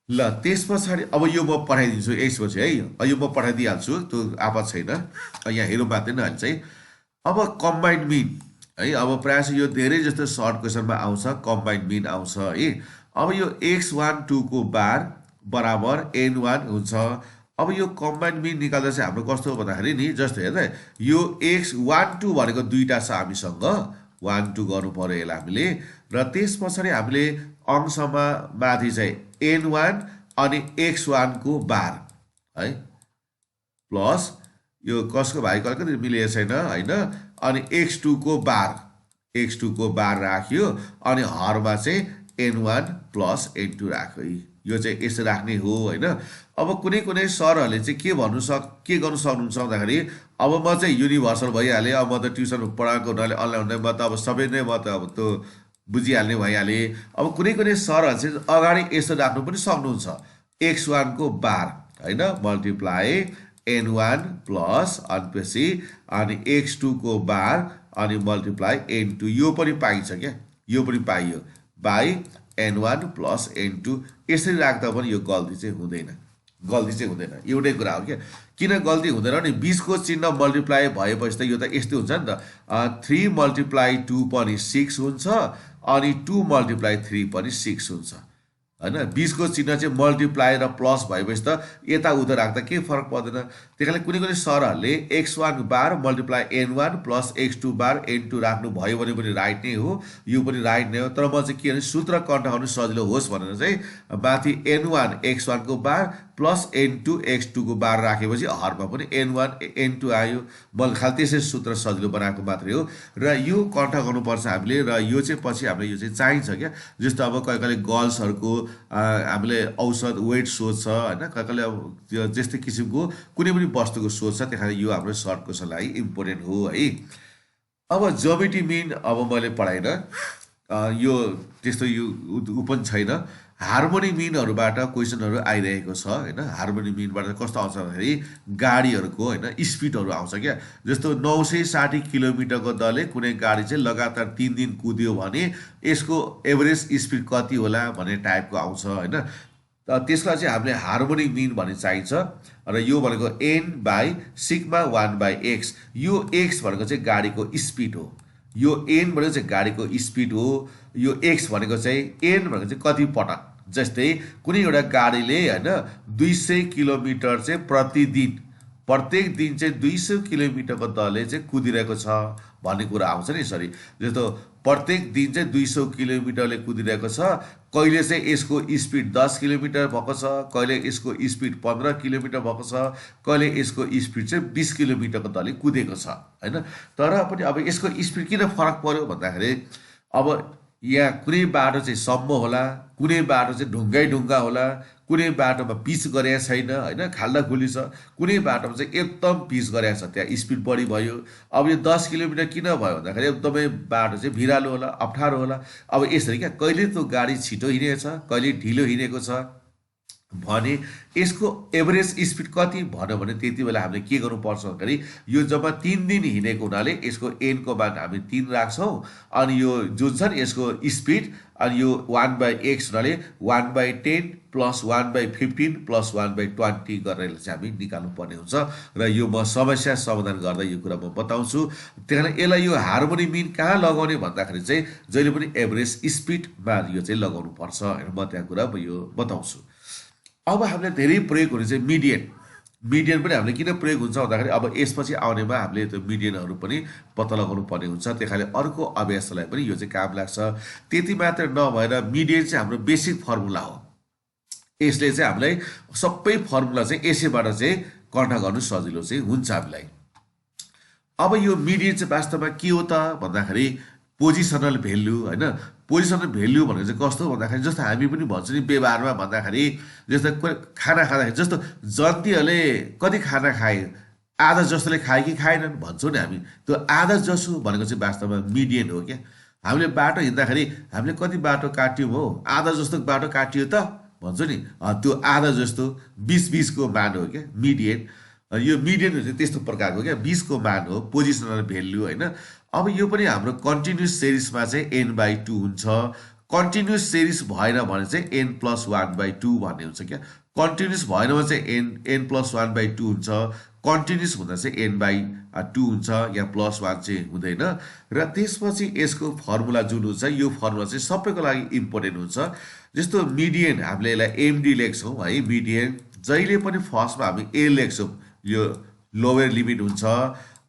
ल त्यस पछाडि अब यो म पठाइदिन्छु यसपछि है, यो म पठाइदिइहाल्छु, त्यो आपत छैन। यहाँ हेरौँ मात्रै न अहिले चाहिँ। अब कम्बाइन्ड मिन है, अब प्रायः जस्तो यो धेरै जस्तो सर्ट क्वेसनमा आउँछ, कम्बाइन्ड मिन आउँछ है। अब यो x1 2 को बार बराबर n1 हुन्छ। अब यो कम्बाइन्ड मिन निकाल्दा चाहिँ हाम्रो कस्तो हो भन्दाखेरि नि, जस्तो हेर्दै यो x1 2 भनेको दुईवटा छ हामीसँग, 1 2 गर्नु पऱ्यो यसलाई हामीले। र त्यस पछाडि हामीले अंशमा माथि चाहिँ n1 अनि x1 को बार है, प्लस यो कसको भाइको अलिकति मिलेको छैन होइन, अनि x2 को बार राख्यो, अनि हरमा चाहिँ n1 प्लस n2 राख्यो। यो चाहिँ यसो राख्ने हो होइन। अब कुनै सरहरूले चाहिँ के गर्नु सक्नुहुन्छ भन्दाखेरि, अब म चाहिँ युनिभर्सल भइहालेँ, अब म त ट्युसन पढाएको हुनाले अनलाइन हुँदा म त अब सबै नै म त अब त्यो बुझिहाल्ने भइहालेँ। अब कुनै सरहरू चाहिँ अगाडि यसो राख्नु पनि सक्नुहुन्छ, x1 को बार होइन मल्टिप्लाई n1 प्लस अनि अनि x2 को बार अनि मल्टिप्लाई n2, यो पनि पाइन्छ क्या, यो पनि पाइयो बाई n1 प्लस n2। यसरी राख्दा पनि यो गल्ती चाहिँ हुँदैन, एउटै कुरा हो क्या। किन गल्ती हुँदैन भने बिचको चिन्ह मल्टिप्लाई भएपछि त यो त यस्तै हुन्छ नि त, 3 × 2 पनि 6 हुन्छ, अनि 2 × 3 पनि 6 हुन्छ होइन 20 को चिन्ह चाहिँ मल्टिप्लाई र प्लस भएपछि त यताउता राख्दा केही फरक पर्दैन। त्यही कारणले कुनै कुनै सरहरूले x1 बार मल्टिप्लाई n1 प्लस x2 बार n2 राख्नु भयो भने पनि राइट नै हो, यो पनि राइट नै हो। तर म चाहिँ के भने सूत्र कन्ट गर्नु सजिलो होस् भनेर चाहिँ माथि n1 x1 को बार प्लस n2 x2 को बार राखेपछि हरमा पनि n1 n2 आयो। मैले खालि त्यसै सूत्र सजिलो बनाएको मात्रै हो र यो कन्ट गर्नुपर्छ हामीले। र यो चाहिँ पछि हामीले यो चाहिँ चाहिन्छ क्या। जस्तो अब कहिले कहिले गर्ल्सहरूको हामीले औषध वेट सोध्छ होइन, कहिले कहिले अब त्यो त्यस्तै किसिमको कुनै पनि वस्तुको सोध्छ, त्यही कारण यो हाम्रो सर्ट क्वेसनको लागि इम्पोर्टेन्ट हो है। अब ज्योमेट्री मिन अब मैले पढाइनँ, यो त्यस्तो यो ऊ पनि छैन। हार्मोनिक मिनहरूबाट क्वेसनहरू आइरहेको छ होइन। हार्मोनिक मिनबाट कस्तो आउँछ भन्दाखेरि गाडीहरूको होइन स्पिडहरू आउँछ क्या। जस्तो 960 किलोमिटरको दरले कुनै गाडी चाहिँ लगातार 3 दिन कुद्यो भने यसको एभरेज स्पिड कति होला भन्ने टाइपको आउँछ होइन। त्यसलाई चाहिँ हामीले हार्मोनिक मिन भन्ने चाहिन्छ। र यो भनेको n/σ1/x, यो x भनेको चाहिँ गाडीको स्पिड हो, यो n भनेको चाहिँ गाडीको स्पिड हो, यो x भनेको चाहिँ n भनेको चाहिँ कति पटक। जस्तै कुनै एउटा गाडीले होइन 200 किलोमिटर चाहिँ प्रतिदिन प्रत्येक दिन चाहिँ 200 किलोमिटरको दरले चाहिँ कुदिरहेको छ भन्ने कुरा आउँछ नि यसरी। जस्तो प्रत्येक दिन चाहिँ 200 किलोमिटरले कुदिरहेको छ, कहिले चाहिँ यसको स्पिड 10 किलोमिटर भएको छ, कहिले यसको स्पिड 15 किलोमिटर भएको छ, कहिले यसको स्पिड चाहिँ 20 किलोमिटरको दरले कुदेको छ होइन। तर पनि अब यसको स्पिड किन फरक पर्यो भन्दाखेरि अब यहाँ कुनै बाटो चाहिँ सम्म होला, कुनै बाटो चाहिँ ढुङ्गा होला, कुनै बाटोमा पिच गरेको छैन होइन, खाल्डा खुल्ली छ, कुनै बाटोमा चाहिँ एकदम पिच गरेको छ, त्यहाँ स्पिड बढी भयो। अब यो 10 किलोमिटर किन भयो भन्दाखेरि एकदमै बाटो चाहिँ भिरालो होला, अप्ठ्यारो होला। अब यसरी क्या कहिले त्यो गाडी छिटो हिँडेको छ, कहिले ढिलो हिँडेको छ भने यसको एभरेज स्पिड कति भन्यो भने त्यति बेला हामीले के गर्नुपर्छ भन्दाखेरि यो जब 3 दिन हिँडेको हुनाले यसको n को मान हामी 3 राख्छौँ, अनि यो जुन छ नि यसको स्पिड, अनि यो 1/x हुनाले 1/10 प्लस 1/15 प्लस 1/20 गरेर चाहिँ हामी निकाल्नु पर्ने हुन्छ। र यो म समस्या समाधान गर्दा यो कुरा म बताउँछु। त्यही कारण यसलाई यो हार्मोनिक मिन कहाँ लगाउने भन्दाखेरि चाहिँ जहिले पनि एभरेज स्पिडमा यो चाहिँ लगाउनु पर्छ होइन। म त्यहाँ कुरा म यो बताउँछु। अब हामीले धेरै प्रयोग हुने चाहिँ मिडियन पनि हामीले किन प्रयोग हुन्छ भन्दाखेरि अब यसपछि आउनेमा हामीले त्यो मिडियनहरू पनि पत्ता लगाउनु पर्ने हुन्छ। त्यही कारणले अर्को अभ्यासलाई पनि यो चाहिँ काम लाग्छ। त्यति मात्र नभएर मिडियन चाहिँ हाम्रो बेसिक फर्मुला हो। यसले चाहिँ हामीलाई सबै फर्मुला चाहिँ यसैबाट चाहिँ कन्ट गर्नु सजिलो चाहिँ हुन्छ हामीलाई। अब यो मिडियन चाहिँ वास्तवमा के हो त भन्दाखेरि पोजिसनल भेल्यु होइन। पोजिसनल भेल्यु भनेको चाहिँ कस्तो भन्दाखेरि जस्तो हामी पनि भन्छौँ नि व्यवहारमा भन्दाखेरि, जस्तो खाना खाँदाखेरि जस्तो जन्तीहरूले कति खाना खाए, आधा जस्तोले खाए कि खाएनन् भन्छौँ नि हामी। त्यो आधा जसो भनेको चाहिँ वास्तवमा मिडियन हो क्या। हामीले बाटो हिँड्दाखेरि हामीले कति बाटो काट्यौँ हो, आधा जस्तो बाटो काटियो त भन्छौँ नि, त्यो आधा जस्तो 20 को मान हो क्या मिडियन। यो मिडियन चाहिँ त्यस्तो प्रकारको क्या 20 को मान हो पोजिसनल भेल्यु होइन। अब यो पनि हाम्रो कन्टिन्युस सिरिजमा चाहिँ n/2 हुन्छ। कन्टिन्युस सिरिज भएन भने चाहिँ n+1/2 भन्ने हुन्छ क्या। कन्टिन्युस भएन भने चाहिँ n+1/2 हुन्छ। कन्टिन्युस हुँदा चाहिँ n/2 हुन्छ, या +1 चाहिँ हुँदैन। र त्यसपछि यसको फर्मुला जुन हुन्छ यो फर्मुला चाहिँ सबैको लागि इम्पोर्टेन्ट हुन्छ। जस्तो मिडियन हामीले यसलाई md लेख्छौँ है। मिडियन जहिले पनि फर्स्टमा हामी a लेख्छौँ, यो लोवर लिमिट हुन्छ।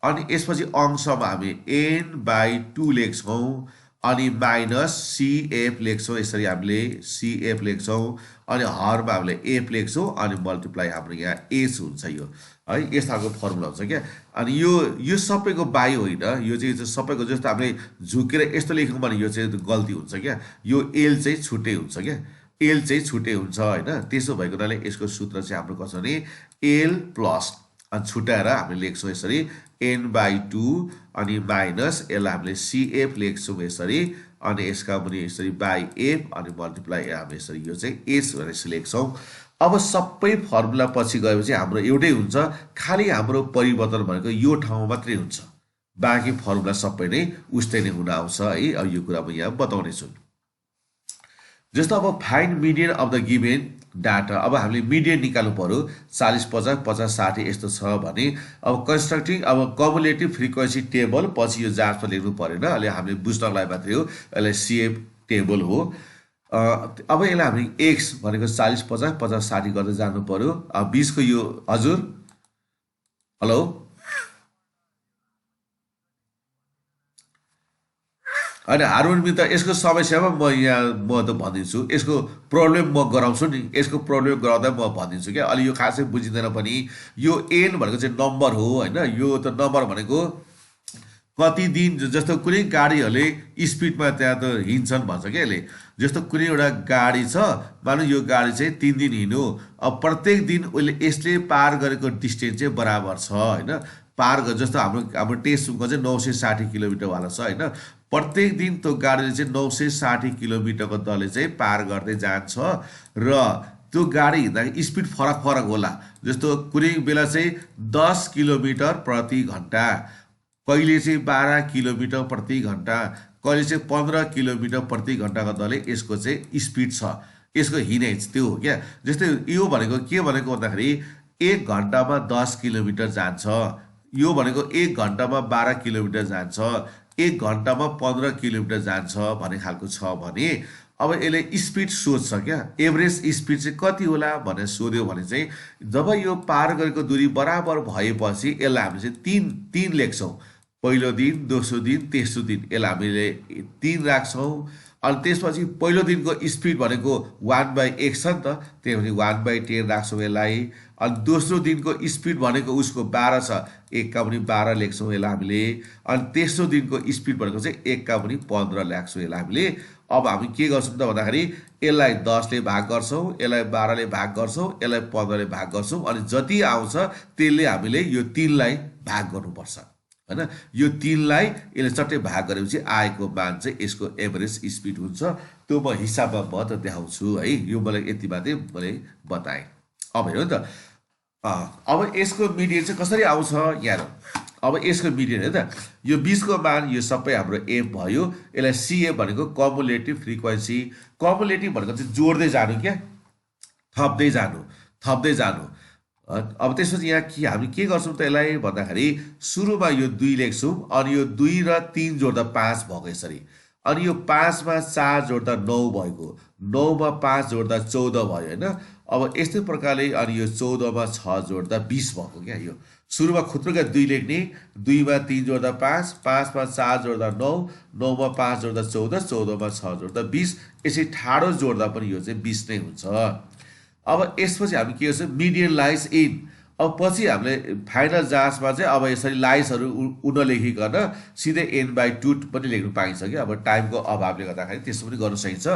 अनि यसपछि अंशमा हामी n/2 लेख्छौँ, अनि माइनस cf लेख्छौँ, यसरी हामीले cf लेख्छौँ, अनि हरमा हामीले f लेख्छौँ, अनि मल्टिप्लाई हाम्रो यहाँ h हुन्छ यो है। यस्तो खालको फर्मुला हुन्छ क्या। अनि यो सबैको बाई होइन, यो चाहिँ सबैको। जस्तो हामीले झुकेर यस्तो लेख्यौँ भने यो चाहिँ गल्ती हुन्छ क्या। यो l चाहिँ छुट्टै हुन्छ क्या, l चाहिँ छुट्टै हुन्छ होइन। त्यसो भएको हुनाले यसको सूत्र चाहिँ हाम्रो कसो भने l प्लस अनि छुट्याएर हामीले लेख्छौँ यसरी n/2 अनि माइनस यसलाई हामीले cf लेख्छौँ यसरी, अनि यसका पनि यसरी बाई f अनि मल्टिप्लाई हामीले यसरी यो चाहिँ h भनेर यसरी लेख्छौँ। अब सबै फर्मुला पछि गएपछि हाम्रो एउटै हुन्छ, खालि हाम्रो परिवर्तन भनेको यो ठाउँमा मात्रै हुन्छ, बाँकी फर्मुला सबै नै उस्तै नै हुन आउँछ है। अब यो कुरा म यहाँ बताउने छु। जस्तो अब find median of the given data. अब हामीले मिडियन निकाल्नु पर्यो, 40 50 50 60 यस्तो छ भने अब कन्स्ट्रक्टिङ अब कमुलेटिभ फ्रिक्वेन्सी टेबल पछि यो जाँचमा लेख्नु परेन, अहिले हामीले बुझ्नलाई मात्रै हो, यसलाई CF टेबल हो। अब यसलाई हामी एक्स भनेको 40 50 50 60 गर्दै जानु पर्यो। 20 को यो हजुर हेलो होइन हार्मोनी त यसको समस्यामा म त भनिदिन्छु, यसको प्रब्लम म गराउँछु नि, यसको प्रब्लम गराउँदा म भनिदिन्छु क्या। अलि यो खासै बुझिँदैन पनि। यो एन भनेको चाहिँ नम्बर हो होइन, यो त नम्बर भनेको कति दिन जस्तो कुनै गाडीहरूले स्पिडमा त्यहाँ त हिँड्छन् भन्छ क्या यसले। जस्तो कुनै एउटा गाडी छ, मानौँ यो गाडी चाहिँ 3 दिन हिँड्यो, अब प्रत्येक दिन उसले यसले पार गरेको डिस्टेन्स चाहिँ बराबर छ होइन। जस्तो हाम्रो टेस्टको चाहिँ 960 किलोमिटरवाला छ होइन। प्रत्येक दिन त्यो गाडीले चाहिँ 960 किलोमिटरको दरले चाहिँ पार गर्दै जान्छ र त्यो गाडी हिँड्दाखेरि स्पिड फरक फरक होला। जस्तो कुनै बेला चाहिँ 10 किलोमिटर प्रति घन्टा, कहिले चाहिँ 12 किलोमिटर प्रति घन्टा, कहिले चाहिँ 15 किलोमिटर प्रति घन्टाको दरले यसको चाहिँ स्पिड छ, यसको हिँडेज त्यो हो क्या। जस्तै यो भनेको के भनेको भन्दाखेरि 1 घन्टामा 10 किलोमिटर जान्छ, यो भनेको 1 घन्टामा 12 किलोमिटर जान्छ, 1 घन्टामा 15 किलोमिटर जान्छ भन्ने खालको छ भने अब यसले स्पिड सोध्छ क्या। एभरेज स्पिड चाहिँ कति होला भनेर सोध्यो भने चाहिँ जब यो पार गरेको दूरी बराबर भएपछि यसलाई हामीले चाहिँ तीन लेख्छौँ। पहिलो दिन, दोस्रो दिन, तेस्रो दिन, यसलाई हामीले 3 राख्छौँ। अनि त्यसपछि पहिलो दिनको स्पिड भनेको 1/x छ नि त, त्यही भने 1/10 राख्छौँ यसलाई। अनि दोस्रो दिनको स्पिड भनेको उसको 12 छ, 1 का पनि 12 लेख्छौँ यसलाई हामीले। अनि तेस्रो दिनको स्पिड भनेको चाहिँ 1 का पनि 15 लेख्छौँ यसलाई हामीले। अब हामी के गर्छौँ त भन्दाखेरि यसलाई 10 ले भाग गर्छौँ, यसलाई 12 ले भाग गर्छौँ, यसलाई 15 ले भाग गर्छौँ, अनि जति आउँछ त्यसले हामीले यो 3 लाई भाग गर्नुपर्छ होइन। यो 3 लाई यसले चट्टै भाग गरेपछि आएको मान चाहिँ यसको एभरेज स्पिड हुन्छ। त्यो म हिसाबमा म त देखाउँछु है, यो मलाई यति मात्रै मैले बताएँ। अब हेर्नु त, अब यसको मिडियन चाहिँ कसरी आउँछ यहाँ। अब यसको मिडियन है त, यो 20 को मान यो सबै हाम्रो एफ भयो। यसलाई सिएफ भनेको कमुलेटिभ फ्रिक्वेन्सी, कमुलेटिभ भनेको चाहिँ जोड्दै जानु क्या, थप्दै जानु। अब त्यसपछि यहाँ हामी के गर्छौँ त यसलाई भन्दाखेरि सुरुमा यो 2 लेख्छौँ, अनि यो 2 र 3 जोड्दा 5 भएको यसरी, अनि यो 5 मा 4 जोड्दा 9 भएको, 9 मा 5 जोड्दा 14 भयो होइन। अब यस्तै प्रकारले अनि यो 14 मा 6 जोड्दा 20 भएको क्या। यो सुरुमा खुत्रुका 2 लेख्ने, 2 मा 3 जोड्दा 5, 5 मा 4 जोड्दा 9, 9 मा 5 जोड्दा 14, 14 मा 6 जोड्दा 20, यसरी ठाडो जोड्दा पनि यो चाहिँ 20 नै हुन्छ। अब यसपछि हामी के गर्छौँ, मिडियन लाइज इन। अब पछि हामीले फाइनल जाँचमा चाहिँ अब यसरी लाइसहरू नलेखिकन सिधै n/2 पनि लेख्नु पाइन्छ क्या। अब टाइमको अभावले गर्दाखेरि त्यसो पनि गर्न सकिन्छ।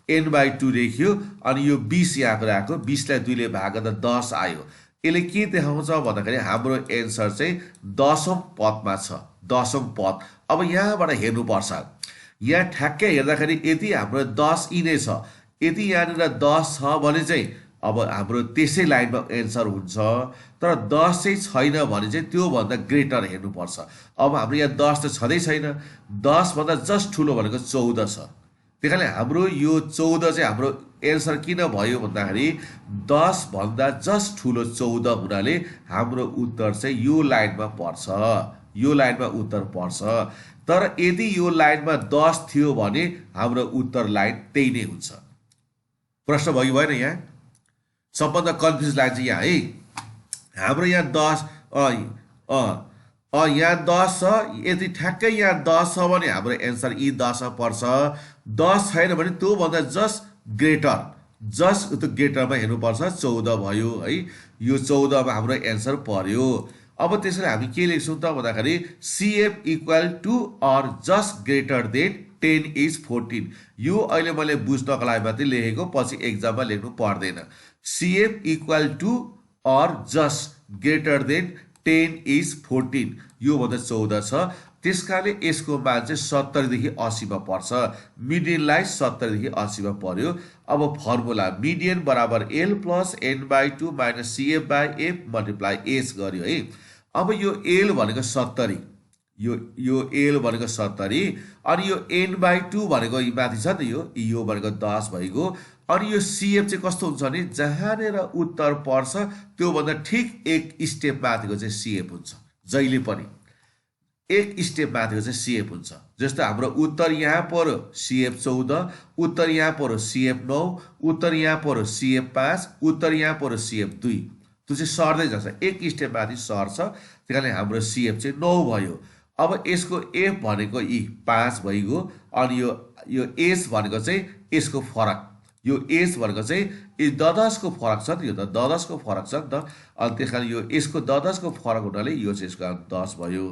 n/2 लेख्यो, अनि यो 20 यहाँको राख्यो, 20 लाई 2 ले भाग गर्दा 10 आयो। यसले के देखाउँछ भन्दाखेरि हाम्रो एन्सर चाहिँ 10औं पदमा छ, 10औं पद। अब यहाँबाट हेर्नुपर्छ, यहाँ ठ्याक्कै हेर्दाखेरि यदि हाम्रो 10 यी नै छ, यदि यहाँनिर 10 छ भने चाहिँ अब हाम्रो त्यसै लाइनमा एन्सर हुन्छ। तर 10 चाहिँ छैन भने चाहिँ त्योभन्दा ग्रेटर हेर्नुपर्छ। अब हाम्रो यहाँ 10 त छँदै छैन, 10 भन्दा जस्ट ठुलो भनेको 14 छ। त्यही कारणले हाम्रो यो 14 चाहिँ हाम्रो एन्सर किन भयो भन्दाखेरि 10 भन्दा जस्ट ठुलो 14 हुनाले हाम्रो उत्तर चाहिँ यो लाइनमा पर्छ, यो लाइनमा उत्तर पर्छ। तर यदि यो लाइनमा 10 थियो भने हाम्रो उत्तर लाइन त्यही नै हुन्छ। प्रश्न भयो भएन? यहाँ सबभन्दा कन्फ्युज लाग्छ यहाँ है। हाम्रो यहाँ 10 यहाँ 10 छ, यदि ठ्याक्कै यहाँ 10 छ भने हाम्रो एन्सर यी 10 पर्छ। 10 छैन भने त्योभन्दा जस्ट ग्रेटर, जस्ट त्यो ग्रेटरमा हेर्नुपर्छ, 14 भयो है। यो 14 मा हाम्रो एन्सर पर्यो। अब त्यसैले हामी के लेख्छौँ त भन्दाखेरि CF equal to or just greater than 10 is 14। यो अहिले मैले बुझ्नको लागि मात्रै लेखेको, पछि एक्जाममा लेख्नु पर्दैन। CF equal to or just greater than 10 is 14, यो भन्दा 14 छ। त्यस कारणले यसको मान चाहिँ 70 देखि 80 मा पर्छ। मिडियनलाई 70 देखि 80 मा पर्यो। अब फर्मुला मिडियन बराबर L plus n/2 minus CF/F multiply H गर्यो है। अब यो L भनेको 70, यो L भनेको 70, अनि यो n/2 भनेको माथि छ नि, यो भनेको 10 भइगयो। अनि यो CF चाहिँ कस्तो हुन्छ भने जहाँनिर उत्तर पर्छ त्योभन्दा ठिक एक स्टेप माथिको चाहिँ CF हुन्छ, जहिले पनि एक स्टेप माथिको चाहिँ CF हुन्छ। जस्तो हाम्रो उत्तर यहाँ पऱ्यो CF14, उत्तर यहाँ पऱ्यो CF9, उत्तर यहाँ पऱ्यो CF5, उत्तर यहाँ पऱ्यो CF2। त्यो चाहिँ सर्दै जान्छ, एक स्टेप माथि सर्छ। त्यही कारणले हाम्रो CF चाहिँ 9 भयो। अब यसको F भनेको यी 5 भइगयो, अनि यो एस भनेको चाहिँ यसको फरक, यो एस भनेको चाहिँ यो ददसको फरक छ नि, यो त ददसको फरक छ नि त। अनि त्यस कारण यो यसको ददसको फरक हुनाले यो चाहिँ यसको 10 भयो।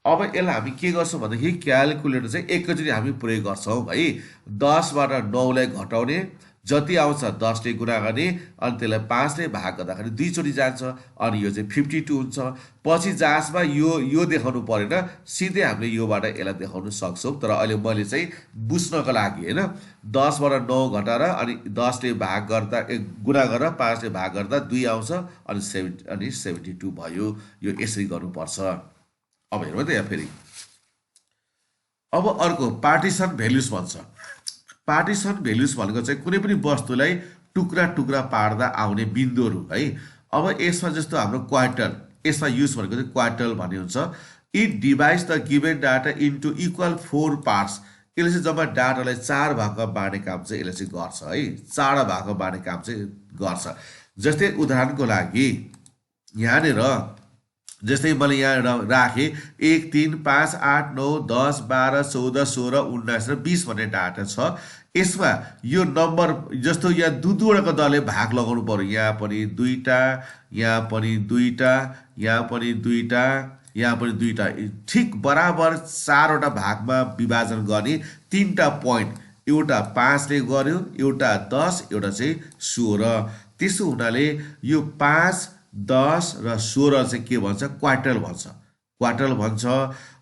अब यसलाई हामी के गर्छौँ भन्दाखेरि क्यालकुलेटर चाहिँ एकैचोटि हामी प्रयोग गर्छौँ है। 10बाट 9लाई घटाउने, जति आउँछ 10ले गुणा गर्ने, अनि त्यसलाई 5ले भाग गर्दाखेरि 2 चोटि जान्छ, अनि यो चाहिँ 52 हुन्छ। पछि जाँचमा यो देखाउनु परेन, सिधै हामीले योबाट यसलाई देखाउन सक्छौँ। तर अहिले मैले चाहिँ बुझ्नको लागि होइन, 10बाट 9 घटाएर अनि 10ले भाग गर्दा गुणा गरेर 5ले भाग गर्दा 2 आउँछ, अनि 72 भयो। यो यसरी गर्नुपर्छ। अब हेरौँ त यहाँ फेरि। अब अर्को पार्टिसन भ्याल्युज भन्छ। पार्टिसन भ्याल्युज भनेको चाहिँ कुनै पनि वस्तुलाई टुक्रा टुक्रा पार्दा आउने बिन्दुहरू है। अब यसमा जस्तो हाम्रो क्वार्टल, यसमा युज भनेको चाहिँ क्वार्टल भन्ने हुन्छ। It divides the given data into equal 4 parts. यसले चाहिँ जब डाटालाई 4 भागमा बाँड्ने काम चाहिँ यसले चाहिँ गर्छ है, 4 भागमा बाँड्ने काम चाहिँ गर्छ। जस्तै उदाहरणको लागि यहाँनिर जस्तै मैले यहाँ राखेँ 1 3 5 8 9 10 12 14 16 19 र 20 भन्ने डाटा छ। यसमा यो नम्बर जस्तो यहाँ दुईवटाको दलले भाग लगाउनु पर्यो। यहाँ पनि 2टा, यहाँ पनि 2टा, यहाँ पनि 2टा, यहाँ पनि 2टा, ठिक बराबर 4वटा भागमा विभाजन गर्ने। 3टा पोइन्ट, एउटा 5ले गर्यो, एउटा 10, एउटा चाहिँ 16। त्यसो हुनाले यो 5 10 र 16 चाहिँ के भन्छ, क्वार्टल भन्छ, क्वार्टल भन्छ।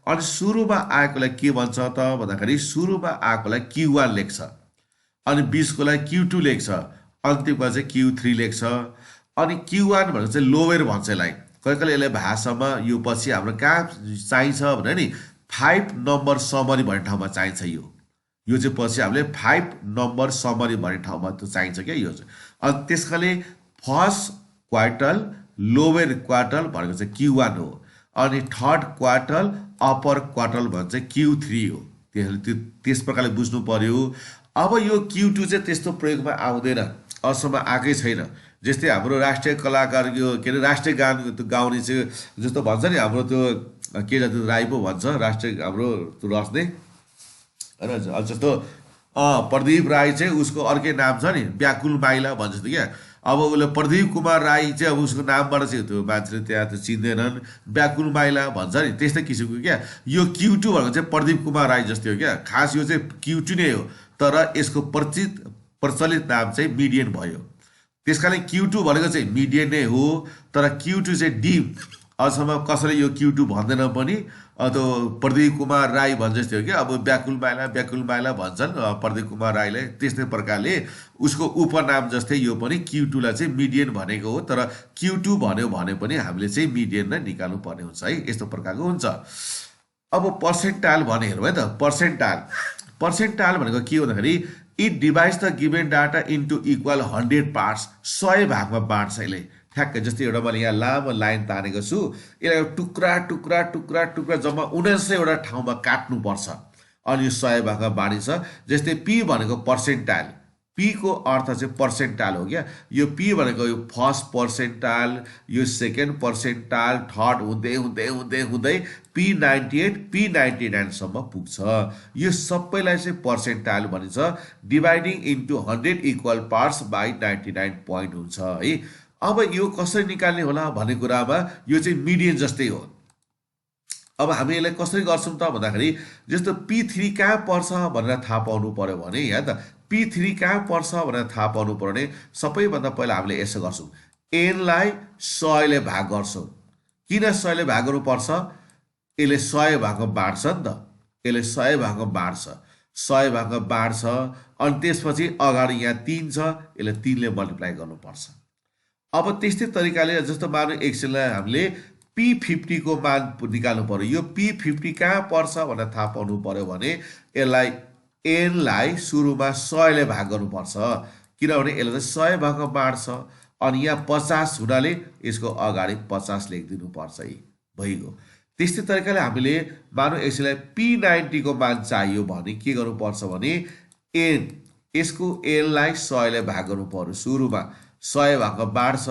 अनि सुरुमा आएकोलाई के भन्छ त भन्दाखेरि सुरुमा आएकोलाई Q1 लेख्छ, अनि 20कोलाई Q2 लेख्छ, अन्तिममा चाहिँ Q3 लेख्छ। अनि Q1 भनेको चाहिँ लोवर भन्छ यसलाई। कहिले कहिले यसलाई भाषामा यो पछि हाम्रो कहाँ चाहिन्छ भने नि 5 नम्बर समरी भन्ने ठाउँमा चाहिन्छ। यो चाहिँ पछि हामीले 5 नम्बर समरी भन्ने ठाउँमा त्यो चाहिन्छ क्या यो चाहिँ। अनि त्यसकाले फर्स्ट क्वार्टल लोवर क्वार्टल भनेको चाहिँ Q1 हो, अनि थर्ड क्वार्टल अप्पर क्वार्टल भन्छ चाहिँ Q3 हो। त्यस प्रकारले बुझ्नु पर्यो। अब यो Q2 चाहिँ त्यस्तो प्रयोगमा आउँदैन, अहिलेसम्म आएकै छैन। जस्तै हाम्रो राष्ट्रिय कलाकार यो के अरे राष्ट्रिय गान गाउने चाहिँ जस्तो भन्छ नि हाम्रो त्यो के त्यो राई पो भन्छ राष्ट्रिय हाम्रो त्यो रच्ने होइन। जस्तो प्रदीप राई चाहिँ उसको अर्कै नाम छ नि, व्याकुल माइला भन्छ जस्तो क्या। अब उसले प्रदीप कुमार राई चाहिँ अब उसको नामबाट चाहिँ त्यो मान्छेले त्यहाँ त चिन्दैनन्, व्याकुल माइला भन्छ नि, त्यस्तै किसिमको क्या। यो Q2 भनेको चाहिँ प्रदीप कुमार राई जस्तै हो क्या। खास यो चाहिँ Q2 नै हो, तर यसको प्रचलित नाम चाहिँ मिडियन भयो। त्यस कारण Q2 भनेको चाहिँ मिडियन नै हो, तर Q2 चाहिँ डी अझसम्म कसैले यो Q2 भन्दैन पनि। त्यो प्रदीप कुमार राई भन्छ जस्तै हो क्या। अब व्याकुल माइला भन्छन् प्रदीप कुमार राईलाई, त्यस्तै प्रकारले उसको उपनाम जस्तै यो पनि Q2लाई चाहिँ मिडियन भनेको हो, तर Q2 भन्यो भने पनि हामीले चाहिँ मिडियन नै निकाल्नु पर्ने हुन्छ है। यस्तो प्रकारको हुन्छ। अब पर्सेन्टाइल भने हेरौँ है त। पर्सेन्टाइल भनेको के हो भन्दाखेरि it divides the given data into equal 100 parts. 100 भागमा बाँड्छ यसले। ठ्याक्कै जस्तै एउटा मैले यहाँ लामो लाइन तानेको छु, यसलाई टुक्रा टुक्रा टुक्रा टुक्रा जम्मा 1900वटा ठाउँमा काट्नुपर्छ, अनि यो 100 भागमा बाँडिन्छ। जस्तै P भनेको पर्सेन्टाइल, P को अर्थ चाहिँ पर्सेन्टाइल हो क्या। यो P भनेको यो फर्स्ट पर्सेन्टाइल, यो सेकेन्ड पर्सेन्टाइल, थर्ड हुँदै हुँदै हुँदै हुँदै P98 P99 सम्म पुग्छ। यो सबैलाई चाहिँ पर्सेन्टाइल भनिन्छ। Dividing into 100 equal parts by 99 point हुन्छ है। अब यो कसरी निकाल्ने होला भन्ने कुरामा यो चाहिँ मिडियन जस्तै हो। अब हामी यसलाई कसरी गर्छौँ त भन्दाखेरि जस्तो P3 कहाँ पर्छ भनेर थाहा पाउनु पर्यो भने, यहाँ त P3 कहाँ पर्छ भनेर थाहा पाउनु पर्यो भने सबैभन्दा पहिला हामीले यसो गर्छौँ, Nलाई 100ले भाग गर्छौँ। किन 100ले भाग गर्नुपर्छ? यसले 100 भागमा बाँड्छ नि त, यसले 100 भागमा बाँड्छ, 100 भागमा बाँड्छ। अनि त्यसपछि अगाडि यहाँ 3 छ, यसले 3ले मल्टिप्लाई गर्नुपर्छ। अब त्यस्तै तरिकाले जस्तो मानौँ एक्सेललाई हामीले P50 को मान निकाल्नु पर्यो। यो P50 कहाँ पर्छ भनेर थाहा पाउनु पर्यो भने यसलाई Nलाई सुरुमा 100ले भाग गर्नुपर्छ, किनभने यसले चाहिँ 100 भागमा बाँड्छ। अनि यहाँ 50 हुनाले यसको अगाडि 50 लेखिदिनु पर्छ है, भइगयो। त्यस्तै तरिकाले हामीले मानौँ यसलाई P90 को मान चाहियो भने के गर्नुपर्छ भने एन यसको एनलाई 100ले भाग गर्नु पर्यो। सुरुमा 100 भाग बाढ्छ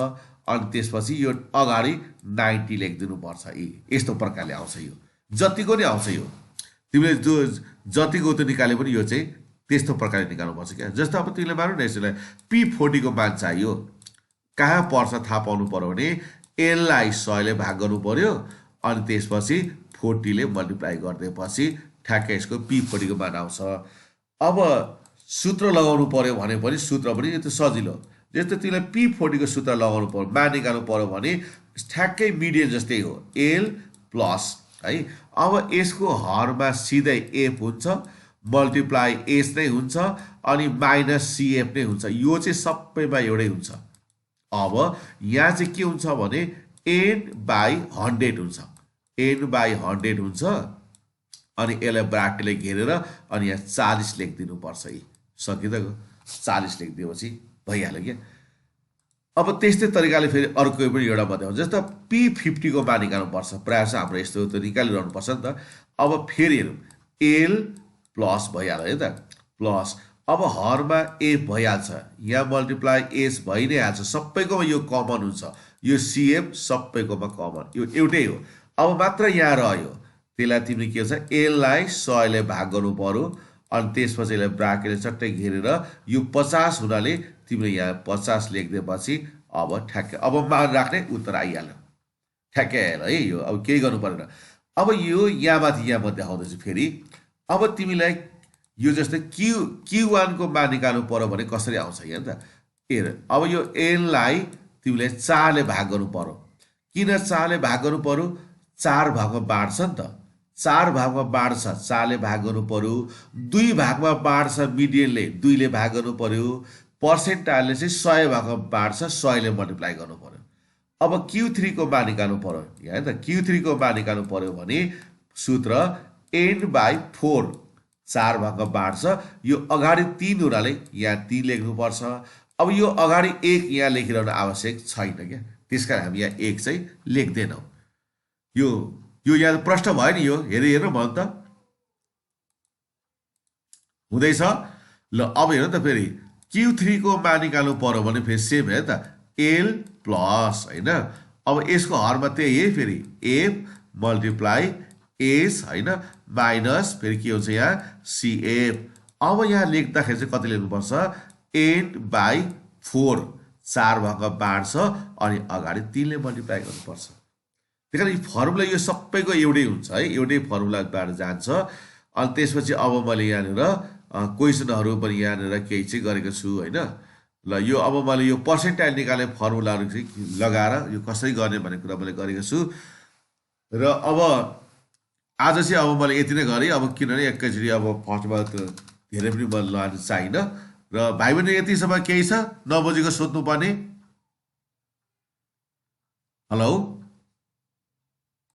अनि त्यसपछि यो अगाडि 90 लेखिदिनुपर्छ। यस्तो प्रकारले आउँछ। यो जतिको नै आउँछ। यो तिमीले जो जतिको त निकाले पनि यो चाहिँ त्यस्तो प्रकारले निकाल्नुपर्छ क्या। जस्तो अब तिमीले मानौ न यसलाई P40 को मान चाहियो, कहाँ पर्छ थाहा पाउनु पर्यो भने एनलाई 100ले भाग गर्नु पर्यो अनि त्यसपछि 40ले मल्टिप्लाई गरिदिएपछि ठ्याक्कै यसको P40 को मान आउँछ। अब सूत्र लगाउनु पर्यो भने पनि सूत्र पनि यो त सजिलो। जस्तो तिमीलाई P40 को सूत्र लगाउनु पर्यो, मान निकाल्नु पर्यो भने ठ्याक्कै मिडियन जस्तै हो, एल प्लस है। अब यसको हरमा सिधै एफ हुन्छ, मल्टिप्लाई एस नै हुन्छ अनि माइनस सिएफ नै हुन्छ। यो चाहिँ सबैमा एउटै हुन्छ। अब यहाँ चाहिँ के हुन्छ भने n/100 हुन्छ, n/100 हुन्छ अनि यसलाई ब्राकेटले घेरेर अनि यहाँ 40 लेखिदिनुपर्छ। सकिँदा 40 लेखिदिएपछि भइहाल्यो क्या। अब त्यस्तै तरिकाले फेरि अर्को पनि एउटा बताउँ। जस्तो P50 को मान निकाल्नुपर्छ, प्रायः चाहिँ हाम्रो यस्तो त निकालिरहनु पर्छ नि त। अब फेरि हेरौँ, एल प्लस भइहाल्यो है त, प्लस अब हरमा एफ भइहाल्छ, यहाँ मल्टिप्लाई एस भइ नै हाल्छ, सबैकोमा यो कमन हुन्छ, यो सिएफ सबैकोमा कमन, यो एउटै हो। अब मात्र यहाँ रह्यो, त्यसलाई तिमीले के भन्छ एललाई 100ले भाग गर्नु पर्यो अनि त्यसपछि यसलाई ब्राकेटले चट्टै घेरेर यो 50 हुनाले तिमीले यहाँ 50 लेखिदिएपछि अब ठ्याक्कै अब मान राख्ने उत्तर आइहाल्यो, ठ्याक्कै आइहाल्यो है। यो अब केही गर्नु परेन। अब यो यहाँमाथि यहाँ म देखाउँदैछु फेरि। अब तिमीलाई यो जस्तै Q1 को मान निकाल्नु पर्यो भने कसरी आउँछ यहाँ त हेर। अब यो एनलाई तिमीले 4ले भाग गर्नु पर्यो। किन 4ले भाग गर्नु पर्यो? 4 भागमा बाँड्छ नि त, 4 भागमा बाँड्छ, 4ले भाग गर्नु पर्यो। 2 भागमा बाँड्छ, मिडियनले 2ले भाग गर्नु पर्यो। पर्सेन्टाइलले चाहिँ 100 भागमा बाँड्छ, 100ले मल्टिप्लाई गर्नु पर्यो। अब Q3 को मान निकाल्नु पर्यो यहाँ त। Q3 को मान निकाल्नु पर्यो भने सूत्र n/4, 4 भागमा बाँड्छ, यो अगाडि 3 हुनाले यहाँ 3 लेख्नुपर्छ। अब यो अगाडि 1 यहाँ लेखिरहनु आवश्यक छैन क्या, त्यसकारण हामी यहाँ 1 चाहिँ लेख्दैनौँ। यो यहाँ प्रश्न भयो नि, यो हेर्नु भयो नि त, हुँदैछ ल। अब हेर्नु त फेरि Q3 को मान निकाल्नु पर्यो भने फेरि सेम है त, एल प्लस होइन। अब यसको हरमा त्यही है, फेरि एफ मल्टिप्लाई एस होइन माइनस फेरि के हुन्छ यहाँ सिएफ। अब यहाँ लेख्दाखेरि चाहिँ कति लेख्नुपर्छ n/4, 4 भागमा बाँड्छ अनि अगाडि 3ले मल्टिप्लाई गर्नुपर्छ। त्यही कारण यो फर्मुला यो सबैको एउटै हुन्छ है, एउटै फर्मुलाबाट जान्छ। अनि त्यसपछि अब मैले यहाँनिर क्वेसनहरू पनि यहाँनिर केही चाहिँ गरेको छु होइन। ल यो अब मैले यो पर्सेन्टाइल निकाल्ने फर्मुलाहरू चाहिँ लगाएर यो कसरी गर्ने भन्ने कुरा मैले गरेको छु। र अब आज चाहिँ अब मैले यति नै गरेँ। अब किनभने एकैचोटि अब फर्स्टमा धेरै पनि मैले लानु चाहिनँ। र भाइ बहिनी यतिसम्म केही छ नबुझेको सोध्नुपर्ने? हेलो।